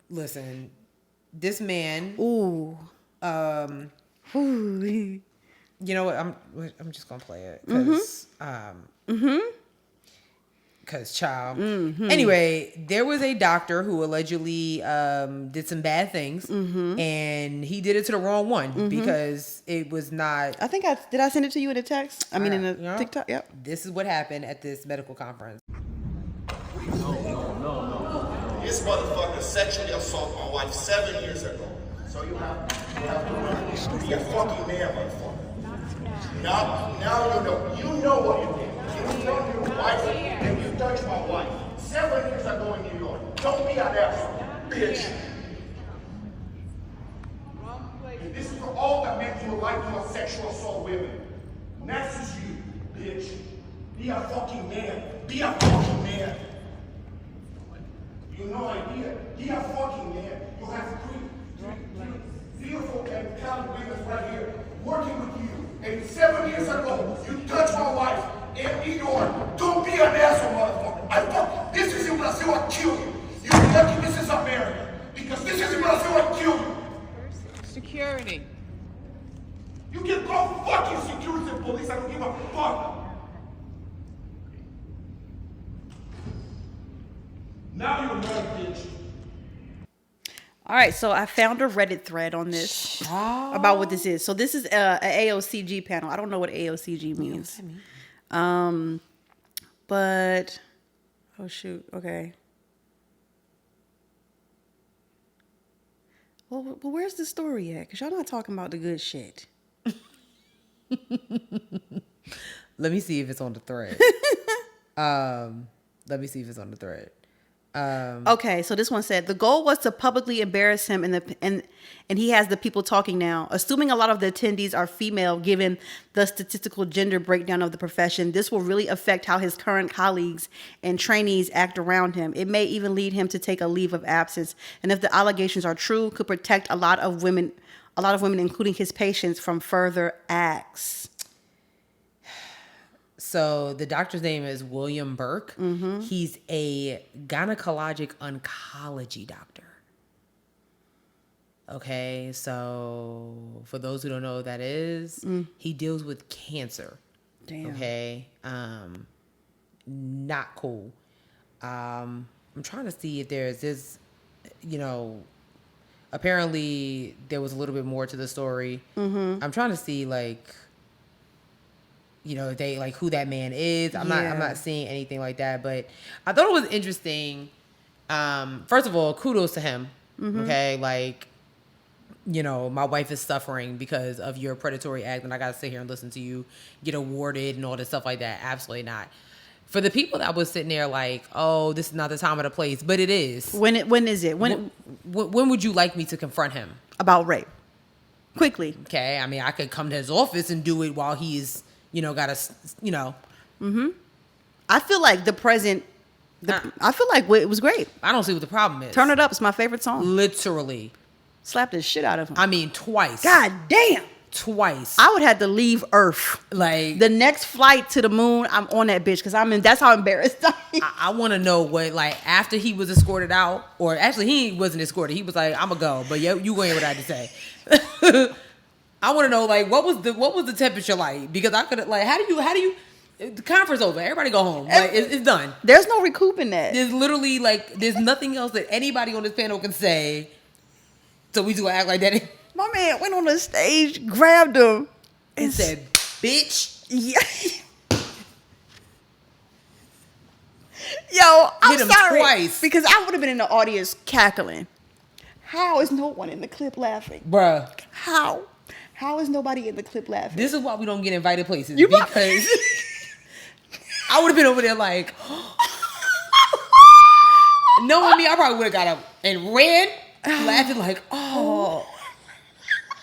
Listen, this man. Ooh. Ooh. You know what? I'm just gonna play it because child. Anyway, there was a doctor who allegedly did some bad things, and he did it to the wrong one because it was not. I think did I send it to you in a text? I mean, in a TikTok. Yep. This is what happened at this medical conference. This motherfucker sexually assaulted my wife 7 years ago. So you have to be a fucking man, motherfucker. Now you know what you did. You know your wife and you touched my wife 7 years ago in New York. Don't be an asshole, bitch. And this is for all the men who like to sexual assault women. Next is you, bitch. Be a fucking man. Be a fucking man. You have no idea. Be a fucking man. You have three beautiful and talented women right here working with you. And 7 years ago, you touched my wife in New York. Don't be an asshole, motherfucker. This is in Brazil, I'll kill you. You're lucky this is America. Because this is in Brazil, I'll kill you. Security. You can call fucking security and police. I don't give a fuck. Now you're mad, bitch. All right, so I found a Reddit thread on this about what this is. So this is a AOCG panel. I don't know what AOCG means. But oh shoot, okay. Well, where's the story at? Cause y'all not talking about the good shit. Let me see if it's on the thread. Let me see if it's on the thread. Okay, so this one said the goal was to publicly embarrass him, and he has the people talking now. Assuming a lot of the attendees are female, given the statistical gender breakdown of the profession, this will really affect how his current colleagues and trainees act around him. It may even lead him to take a leave of absence, and if the allegations are true, could protect a lot of women, including his patients, from further acts. So the doctor's name is William Burke. He's a gynecologic oncology doctor. Okay, so for those who don't know what that is, he deals with cancer. Damn. Okay, not cool. I'm trying to see if there's this, apparently there was a little bit more to the story. I'm trying to see if they like who that man is. I'm not seeing anything like that, but I thought it was interesting. First of all, kudos to him. Okay. My wife is suffering because of your predatory act and I got to sit here and listen to you get awarded and all this stuff like that. Absolutely not. For the people that was sitting there like, oh, this is not the time or the place, but it is. When is it? When would you like me to confront him? about rape? Quickly. Okay, I mean, I could come to his office and do it while he's, got a, I feel like the present. I feel like it was great. I don't see what the problem is. Turn It Up is my favorite song. Literally. Slap the shit out of him. I mean, twice. God damn. Twice. I would have to leave Earth. Like the next flight to the moon, I'm on that bitch because that's how embarrassed I am. I want to know what, like, after he was escorted out, or actually he wasn't escorted. He was like, I'm gonna go, but you go in what I had to say. I want to know, like, what was the temperature like? Because I could, like, how do you the conference over, everybody go home, like it's done. There's no recouping that. There's literally there's nothing else that anybody on this panel can say. So we do act like that. My man went on the stage, grabbed him, and said, "Bitch." Yeah. Yo, I'm hit him sorry twice because I would have been in the audience cackling. How is no one in the clip laughing, bruh? How is nobody in the clip laughing? This is why we don't get invited places because I would have been over there like, knowing me, I probably would have got up and ran, laughing like, oh.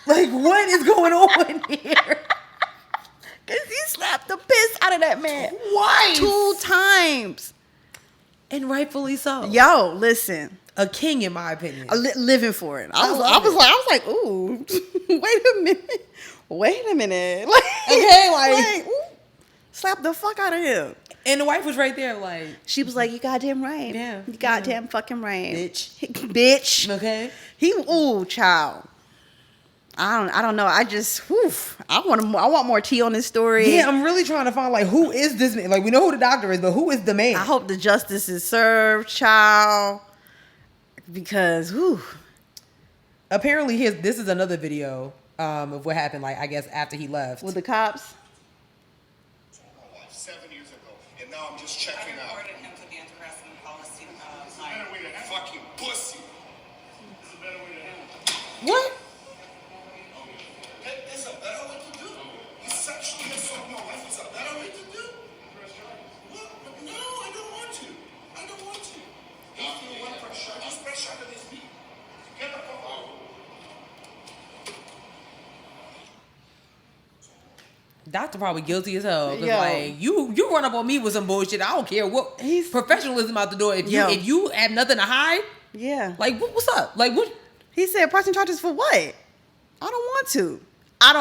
Like, what is going on here? Because he slapped the piss out of that man. Twice. 2 times. And rightfully so. Yo, listen. A king, in my opinion. Living for it. I was like, ooh, wait a minute. Like, okay, ooh, slap the fuck out of him. And the wife was right there, like. She was like, you goddamn right. Yeah. You goddamn fucking right. Bitch. Okay. Ooh, child. I don't know. I want more tea on this story. Yeah, I'm really trying to find, like, who is this man? Like, we know who the doctor is, but who is the man? I hope the justice is served, child. Because, apparently, this is another video of what happened, like, I guess, after he left. With the cops? 7 years ago, and now I'm just checking out. I reported him to the anti-harassment policy. It's a better way to end. Fucking pussy. It's a better way to end. What? There's a better way to do it. You sexually assault my wife. It's a better way to do it. What? No, I don't want to. I don't want to. If you want pressure, just pressure to this beat. Get the fuck out. Doctor probably guilty as hell. Cause Yo. like you run up on me with some bullshit. I don't care what. Professionalism out the door. If you have nothing to hide, yeah. Like what's up? Like what? He said, pressing charges for what? I don't want to. I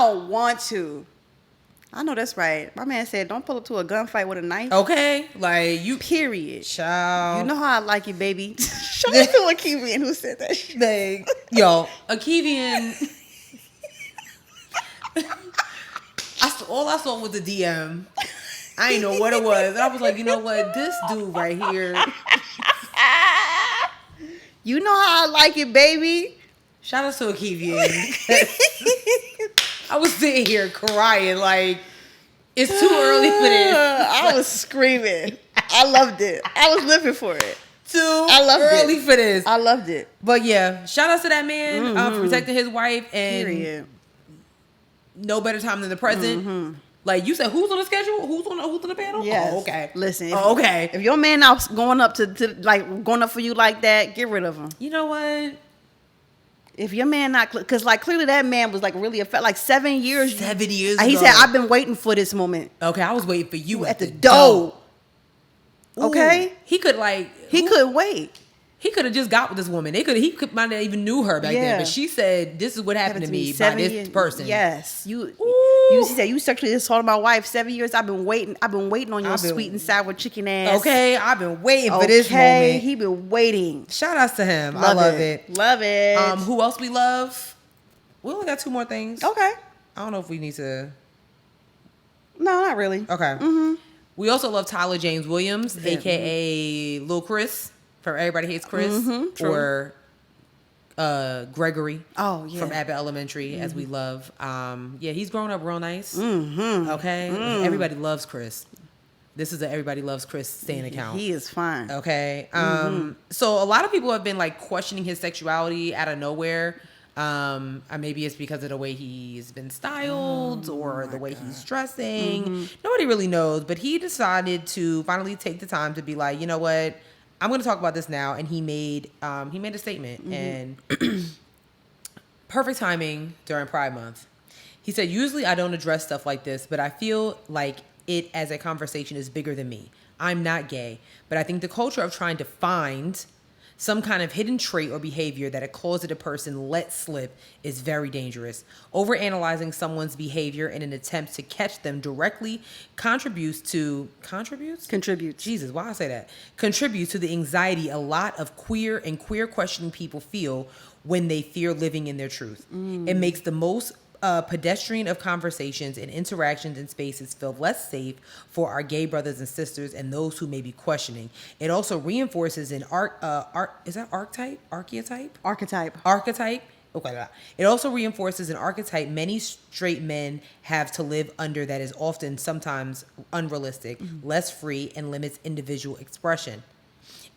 know that's right. My man said, don't pull up to a gunfight with a knife. Okay, like you. Period. Child. You know how I like it, baby. Show me to Akivian who said that shit. Like, yo, Akivian. All I saw was the DM. I didn't know what it was. And I was like, you know what? This dude right here. You know how I like it, baby. Shout out to Akivian. I was sitting here crying like, it's too early for this. I was screaming. I loved it. I was living for it. I loved early it. for this. I loved it. But yeah, shout out to that man for protecting his wife. And period. No better time than the present. Like you said, who's on the schedule? Who's on the panel? Yes. Oh, okay. Listen. Okay. If your man now going up going up for you like that, get rid of him. You know what? If your man not, because like clearly that man was like really affected. Like 7 years. 7 years. He said, "I've been waiting for this moment." Okay, I was waiting for you at the door. Okay, he could couldn't wait. He could have just got with this woman. He might not even knew her back then. But she said, "This is what happened to me by this person." Yes, she said you sexually assaulted my wife. 7 years. I've been waiting on your sweet and sour chicken ass. Okay, I've been waiting for this moment. He been waiting. Shout outs to him. I love it. Love it. Who else we love? We only got 2 more things. Okay. I don't know if we need to. No, not really. Okay. We also love Tyler James Williams, aka Lil Chris from Everybody Hates Chris, or Gregory. Oh yeah. From Abbott Elementary, as we love. Yeah, he's grown up real nice. Okay. Everybody loves Chris. This is a Everybody Loves Chris Stan account. He is fine. Okay. So a lot of people have been like questioning his sexuality out of nowhere. Maybe it's because of the way he's been styled or the way he's dressing. Nobody really knows, but he decided to finally take the time to be like, you know what, I'm going to talk about this now. And he made a statement, and perfect timing during Pride Month. He said, usually I don't address stuff like this, but I feel like it as a conversation is bigger than me. I'm not gay, but I think the culture of trying to find some kind of hidden trait or behavior that a closeted person let slip is very dangerous. Overanalyzing someone's behavior in an attempt to catch them directly contributes? Jesus, why I say that? Contributes to the anxiety a lot of queer and queer questioning people feel when they fear living in their truth. It makes the most pedestrian of conversations and interactions in spaces feel less safe for our gay brothers and sisters and those who may be questioning. It also reinforces an archetype. Okay. It also reinforces an archetype many straight men have to live under that is often sometimes unrealistic, less free, and limits individual expression.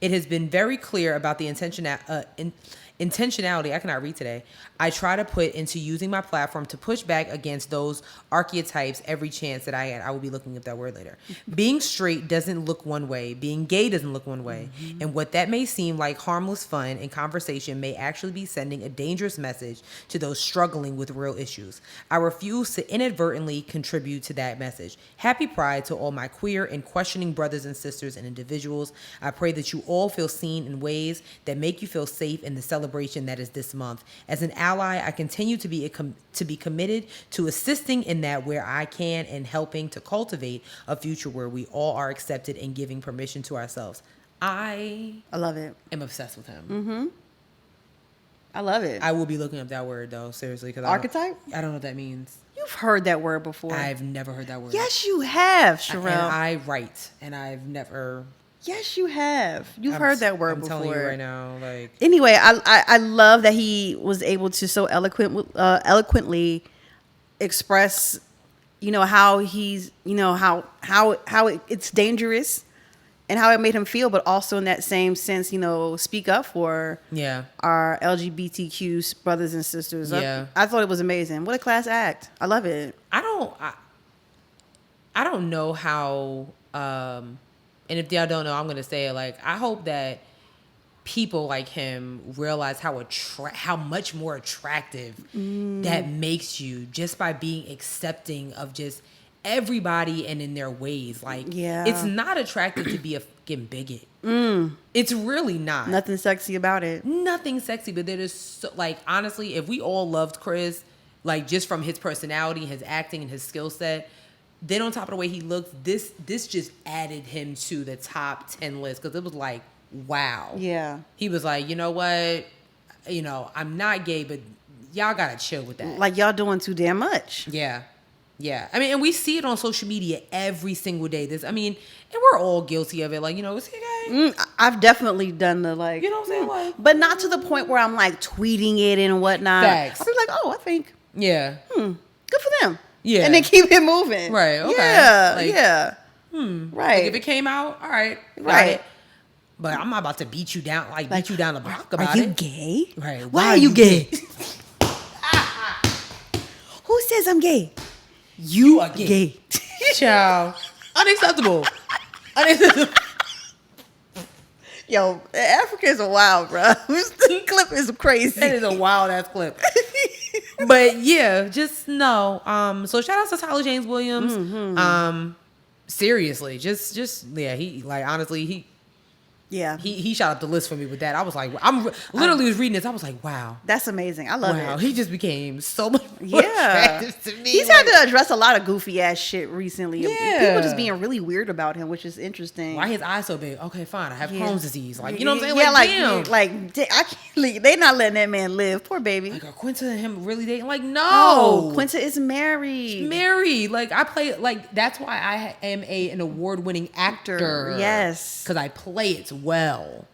It has been very clear about the intentionality, I cannot read today, I try to put into using my platform to push back against those archetypes every chance that I get. I will be looking up that word later. Being straight doesn't look one way. Being gay doesn't look one way. And what that may seem like harmless fun and conversation may actually be sending a dangerous message to those struggling with real issues. I refuse to inadvertently contribute to that message. Happy Pride to all my queer and questioning brothers and sisters and individuals. I pray that you all feel seen in ways that make you feel safe in the celebration that is this month. As an ally, I continue to be committed to assisting in that where I can and helping to cultivate a future where we all are accepted and giving permission to ourselves. I love it. I'm obsessed with him. I love it. I will be looking up that word though, seriously, because archetype. I don't know what that means. You've heard that word before. I've never heard that word. Yes, you have, Sherelle. And I write, and I've never. Yes, you have. You've heard that word before. I'm telling you right now. Like anyway, I love that he was able to so eloquently express, how he's, how it's dangerous, and how it made him feel, but also in that same sense, speak up for our LGBTQ brothers and sisters. Yeah, I thought it was amazing. What a class act! I love it. I don't know how. And if y'all don't know, I'm going to say it. Like, I hope that people like him realize how much more attractive that makes you just by being accepting of just everybody and in their ways. Like, it's not attractive to be a fucking bigot. It's really not. Nothing sexy about it. Nothing sexy, but there is so, like, honestly, if we all loved Chris, like, just from his personality, his acting, and his skill set, then on top of the way he looks, this just added him to the top 10 list because it was like, wow. Yeah. He was like, you know what? I'm not gay, but y'all gotta chill with that. Like, y'all doing too damn much. Yeah. I mean, and we see it on social media every single day. And we're all guilty of it. Like, is he gay? I've definitely done the like. You know what I'm saying? Like, but not to the point where I'm like tweeting it and whatnot. Facts. I'll be like, I think. Yeah. Good for them. Yeah. And then keep it moving. Right. Okay. Yeah. Like, Right. Like if it came out, all right. Right. But I'm not about to beat you down, beat you down the block about it. Are you gay? Right. Why are you gay? Who says I'm gay? You are gay. Child. Unacceptable. Yo, Africans are wild, bro. This clip is crazy. That is a wild ass clip. But yeah, just no. So shout out to Tyler James Williams. Seriously, just he like honestly he shot up the list for me with that. I was like, I'm literally was reading this. I was like, wow, that's amazing. I love it. He just became so much more attractive to me. He's had to address a lot of goofy ass shit recently. Yeah. People just being really weird about him, which is interesting. Why his eyes so big? Okay, fine. I have Crohn's disease. Like, you know what I'm saying? Yeah, like damn. I can't. They not letting that man live. Poor baby. Like, are Quinta and him really dating? Like, no. Oh, Quinta is married. She's married. Like, I play. Like, that's why I am an award-winning actor. Yes, because I play it well.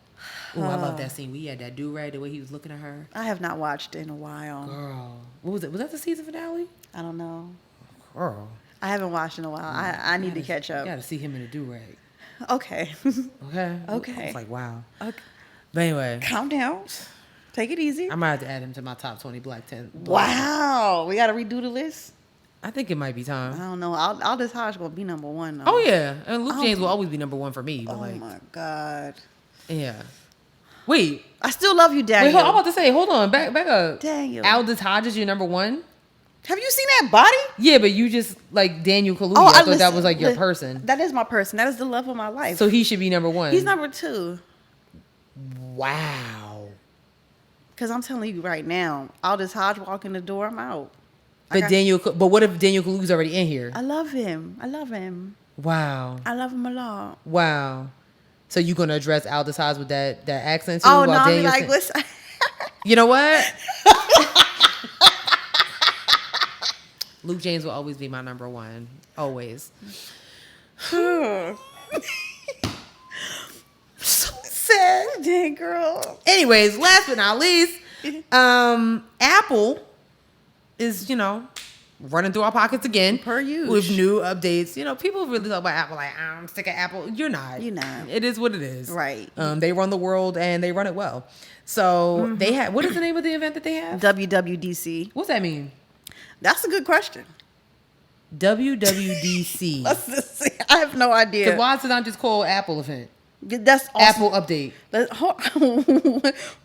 Oh, I love that scene. We had that do-rag, the way he was looking at her. I have not watched it in a while. Girl. What was it? Was that the season finale? I don't know. Girl. I haven't watched in a while. I need to catch up. You gotta see him in a do-rag. Okay. Okay. Okay. It's like, wow. Okay. But anyway. Calm down. Take it easy. I might have to add him to my top 20 black 10. Wow. We got to redo the list? I think it might be I time. don't know. Aldous Hodge going to be number one, though. Oh, yeah. And Luke James will always be number one for me. But Oh, like, my God. yeah. Wait. I still love you, Daniel. Wait, I'm about to say, hold on. Back up. Daniel. Aldous Hodge is your number one? Have you seen that body? Yeah, but you just like Daniel Kaluuya. Oh, I thought that was like your person. That is my person. That is the love of my life. So he should be number one. He's number two. Wow. Because I'm telling you right now, Aldous Hodge walk in the door, I'm out. But but what if Daniel Kaluuya's already in here? I love him. I love him. Wow. I love him a lot. Wow. So you gonna address Aldous Hodge with that accent too? Oh, no, while I mean, Daniel's like, listen. You know what? Luke James will always be my number one. Always. So sad, dang girl. Anyways, last but not least, Apple is, running through our pockets again. Per usual. With new updates. People really talk about Apple like, I'm sick of Apple. You're not. You're not. It is what it is. Right. They run the world and they run it well. So they had, what is the name of the event that they have? WWDC. What's that mean? That's a good question. WWDC. I have no idea. Why is it not just called Apple event? That's awesome. Apple update.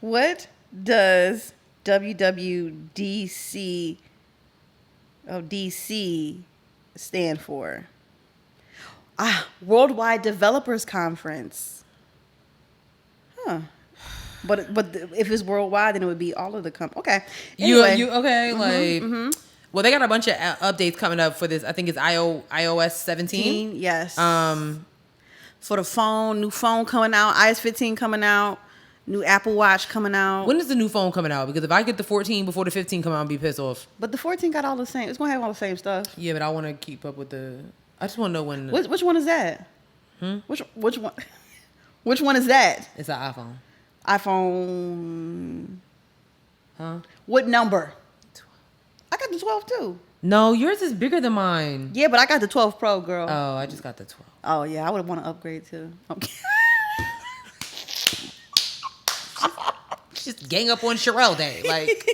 What does WWDC DC stand for? Worldwide Developers Conference. Huh. But if it's worldwide, then it would be all of the companies. Okay. Anyway. You okay? Well, they got a bunch of updates coming up for this. I think it's iOS 17. Yes. For the phone, new phone coming out, iOS 15 coming out, new Apple Watch coming out. When is the new phone coming out? Because if I get the 14 before the 15 come out, I'll be pissed off. But the 14 got all the same. It's gonna have all the same stuff. Yeah, but I want to keep up with the. I just want to know when. Which one is that? Which one? Which one is that? It's an iPhone. iPhone. Huh? What number? 12. I got the 12 too. No, yours is bigger than mine. Yeah, but I got the 12 Pro, girl. Oh, I just got the 12. Oh yeah, I would want to upgrade too. Okay. Just gang up on Sherelle Day, like.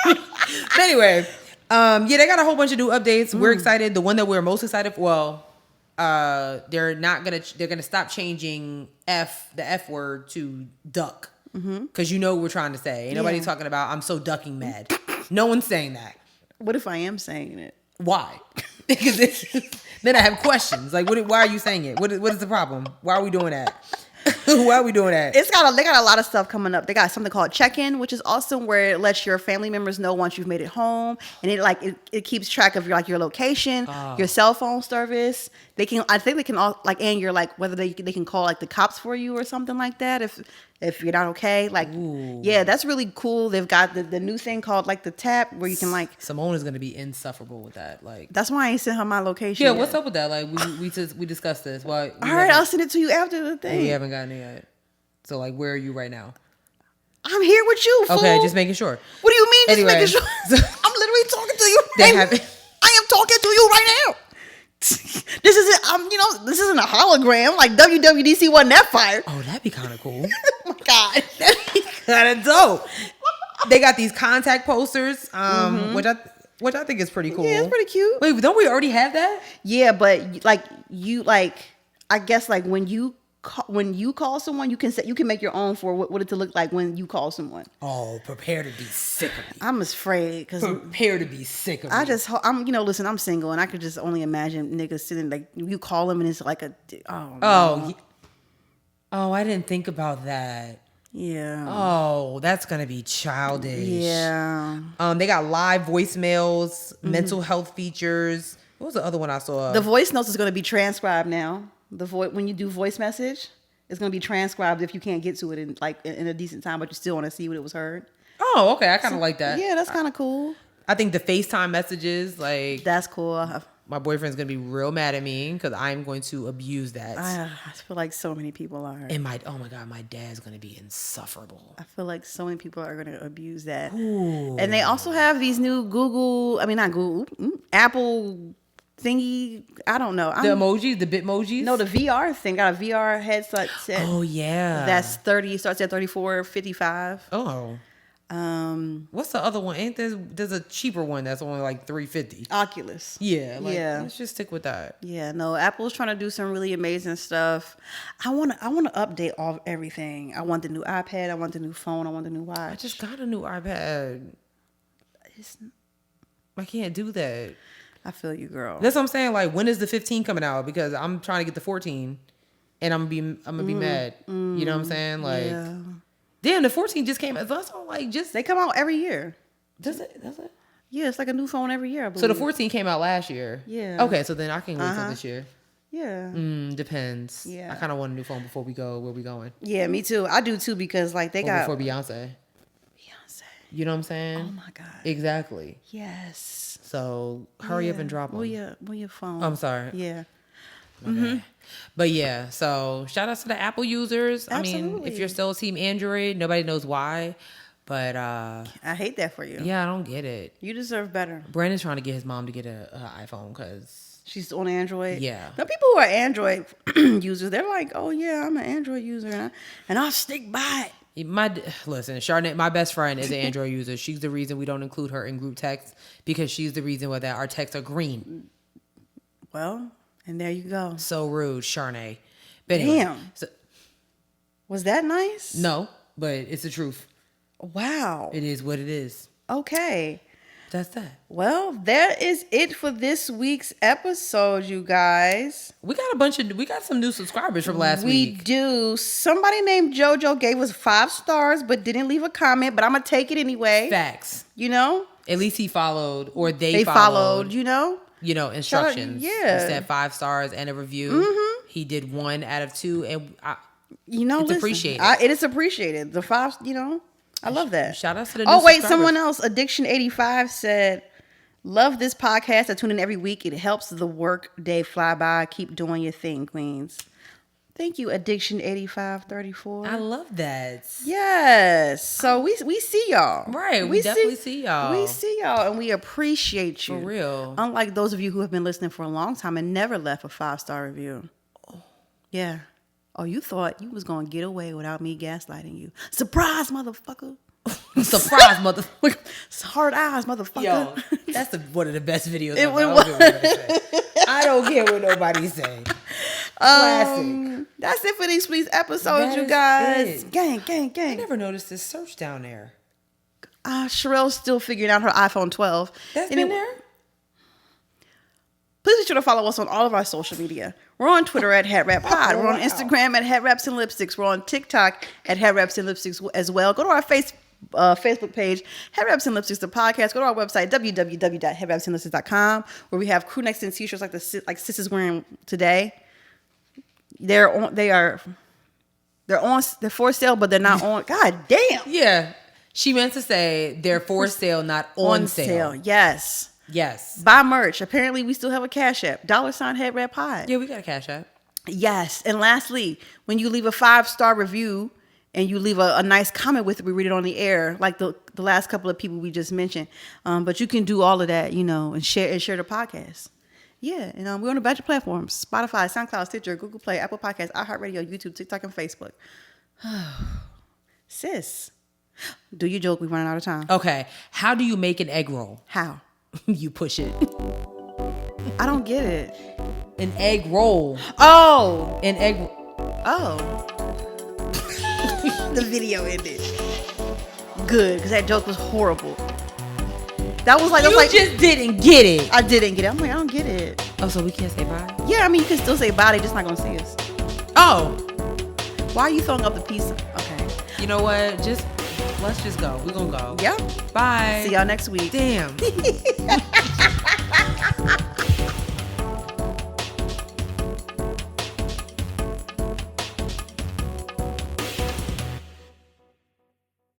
But anyway, yeah, they got a whole bunch of new updates. We're excited. The one that we're most excited for, they're gonna stop changing the F word to duck, because what we're trying to say. Ain't nobody talking about I'm so ducking mad. No one's saying that. What if I am saying it? Why? Because then I have questions. Like, why are you saying it? What is the problem? Why are we doing that? Why are we doing that? They got a lot of stuff coming up. They got something called check-in, which is awesome, where it lets your family members know once you've made it home, and it keeps track of your location, your cell phone service. I think they can all and your whether they can call the cops for you or something like that if you're not okay. Yeah, that's really cool. They've got the new thing called the tap, where you can Simone is gonna be insufferable with that. That's why I ain't sent her my location. Yeah, yet. what's up with that? We discussed this. Why? All right, I'll send it to you after the thing. We haven't gotten it yet. So where are you right now? I'm here with you, fool. Okay, just making sure. What do you mean? Anyway, just making sure. I'm literally talking to you. I am talking to you right now. This isn't a hologram. WWDC wasn't that fire. Oh, that'd be kind of cool. Oh my God, that'd be kind of dope. They got these contact posters, which I think is pretty cool. Yeah, it's pretty cute. Wait, don't we already have that? Yeah, but I guess when you call someone, you can make your own for what it to look like when you call someone. Oh, prepare to be sick of me. I'm afraid because prepare to be sick of me. Listen, I'm single and I could just only imagine niggas sitting you call them and it's I didn't think about that. Yeah. Oh, that's gonna be childish. Yeah. They got live voicemails, mental health features. What was the other one I saw? The voice notes is gonna be transcribed now. When you do voice message, it's gonna be transcribed if you can't get to it in a decent time, but you still want to see what it was heard. Oh, okay. I kind of like that. Yeah, that's kind of cool. I think the FaceTime messages, that's cool. My boyfriend's gonna be real mad at me because I'm going to abuse that. I feel like so many people are. And oh my God, my dad's gonna be insufferable. I feel like so many people are gonna abuse that. Ooh. And they also have these new Apple thingy. I don't know. The emojis, the Bitmojis? No, the VR thing. Got a VR headset set. Oh, yeah. That's 30, starts at 34.55. Oh. What's the other one? There's a cheaper one that's only like $350. Oculus. Yeah. Yeah. Let's just stick with that. Yeah, no, Apple's trying to do some really amazing stuff. I want to update everything. I want the new iPad. I want the new phone. I want the new watch. I just got a new iPad. I can't do that. I feel you, girl. That's what I'm saying. Like, when is the 15 coming out? Because I'm trying to get the 14, and I'm gonna be mad. You know what I'm saying? Like, Yeah. damn, the 14 just came out. That's all. Like, just They come out every year. does it? Yeah, it's like a new phone every year, I believe. So the 14 came out last year. Yeah. Okay, so then I can wait till this year. Yeah. Depends. Yeah. I kind of want a new phone before we go where we going. Yeah, me too. I do too because like they Or got before Beyonce. You know what I'm saying? Oh my God. Exactly. Yes. So hurry up and drop them. Will your phone? I'm sorry. Yeah. But yeah, so shout out to the Apple users. I mean, Absolutely. if you're still Team Android, nobody knows why. But I hate that for you. yeah, I don't get it. You deserve better. Brandon's trying to get his mom to get a iPhone because She's on Android. Yeah. The people who are Android users, they're like, oh yeah, I'm an Android user and I'll stick by it. listen, Charnette, my best friend is an Android user. She's the reason we don't include her in group texts because she's the reason why that our texts are green. Well, and there you go. So rude, Charnette. But anyway, Damn. Was that nice? no, but it's the truth. Wow. It is what it is. Okay. That's that. Well, that is it for this week's episode, you guys. We got some new subscribers from last week. We do. Somebody named JoJo gave us 5 stars, but didn't leave a comment. But I'm gonna take it anyway. Facts. You know, At least he followed, or they followed. You know, instructions. Yeah. He said 5 stars and a review. He did 1 out of 2, and it's appreciated. It is appreciated. The 5, I love that. Shout out to the new Oh wait, subscribers. someone else. Addiction85 said, "Love this podcast. I tune in every week. It helps the work day fly by. Keep doing your thing, queens." Thank you, Addiction8534. I love that. Yes. So we see y'all. Right. We definitely see y'all. We see y'all and we appreciate you. For real. Unlike those of you who have been listening for a long time and never left a 5-star review. Yeah. Oh, you thought you was going to get away without me gaslighting you. Surprise, motherfucker. Surprise, motherfucker. Hard eyes, motherfucker. Yo, that's one of the best videos It ever. I was. don't care what nobody say. I don't care what nobody say. Classic. That's it for these week's episodes, That you is guys. it. Gang. I never noticed this search down there. Sherelle's still figuring out her iPhone 12. That's And been there? Please be sure to follow us on all of our social media. We're on Twitter at HeadwrapPod. We're on Instagram at Headwraps and Lipsticks. We're on TikTok at Headwraps and Lipsticks as well. Go to our Facebook page, Headwraps and Lipsticks, the podcast. Go to our website, www.headwrapsandlipsticks.com, where we have crew necks and t-shirts like Sis is wearing today. They're for sale, but they're not on. God damn. Yeah. She meant to say they're for sale, not on sale. Yes. Yes. Buy merch. Apparently, we still have a Cash App. $Headwrap Pod. Yeah, we got a Cash App. Yes. And lastly, when you leave a 5-star review and you leave a nice comment with it, we read it on the air, like the last couple of people we just mentioned. But you can do all of that, and share the podcast. Yeah. And we're on a bunch of platforms: Spotify, SoundCloud, Stitcher, Google Play, Apple Podcasts, iHeartRadio, YouTube, TikTok, and Facebook. Sis, do your joke. We're running out of time. Okay. How do you make an egg roll? How? You push it. I don't get it. An egg roll. Oh. An egg. Oh. The video ended. Good, because that joke was horrible. That was like... You just didn't get it. I didn't get it. I'm like, I don't get it. Oh, so we can't say bye? Yeah, I mean, you can still say bye. They just not going to see us. Oh. Why are you throwing up the pizza? Okay. You know what? Let's just go. We're going to go. Yeah. Bye. See y'all next week. Damn.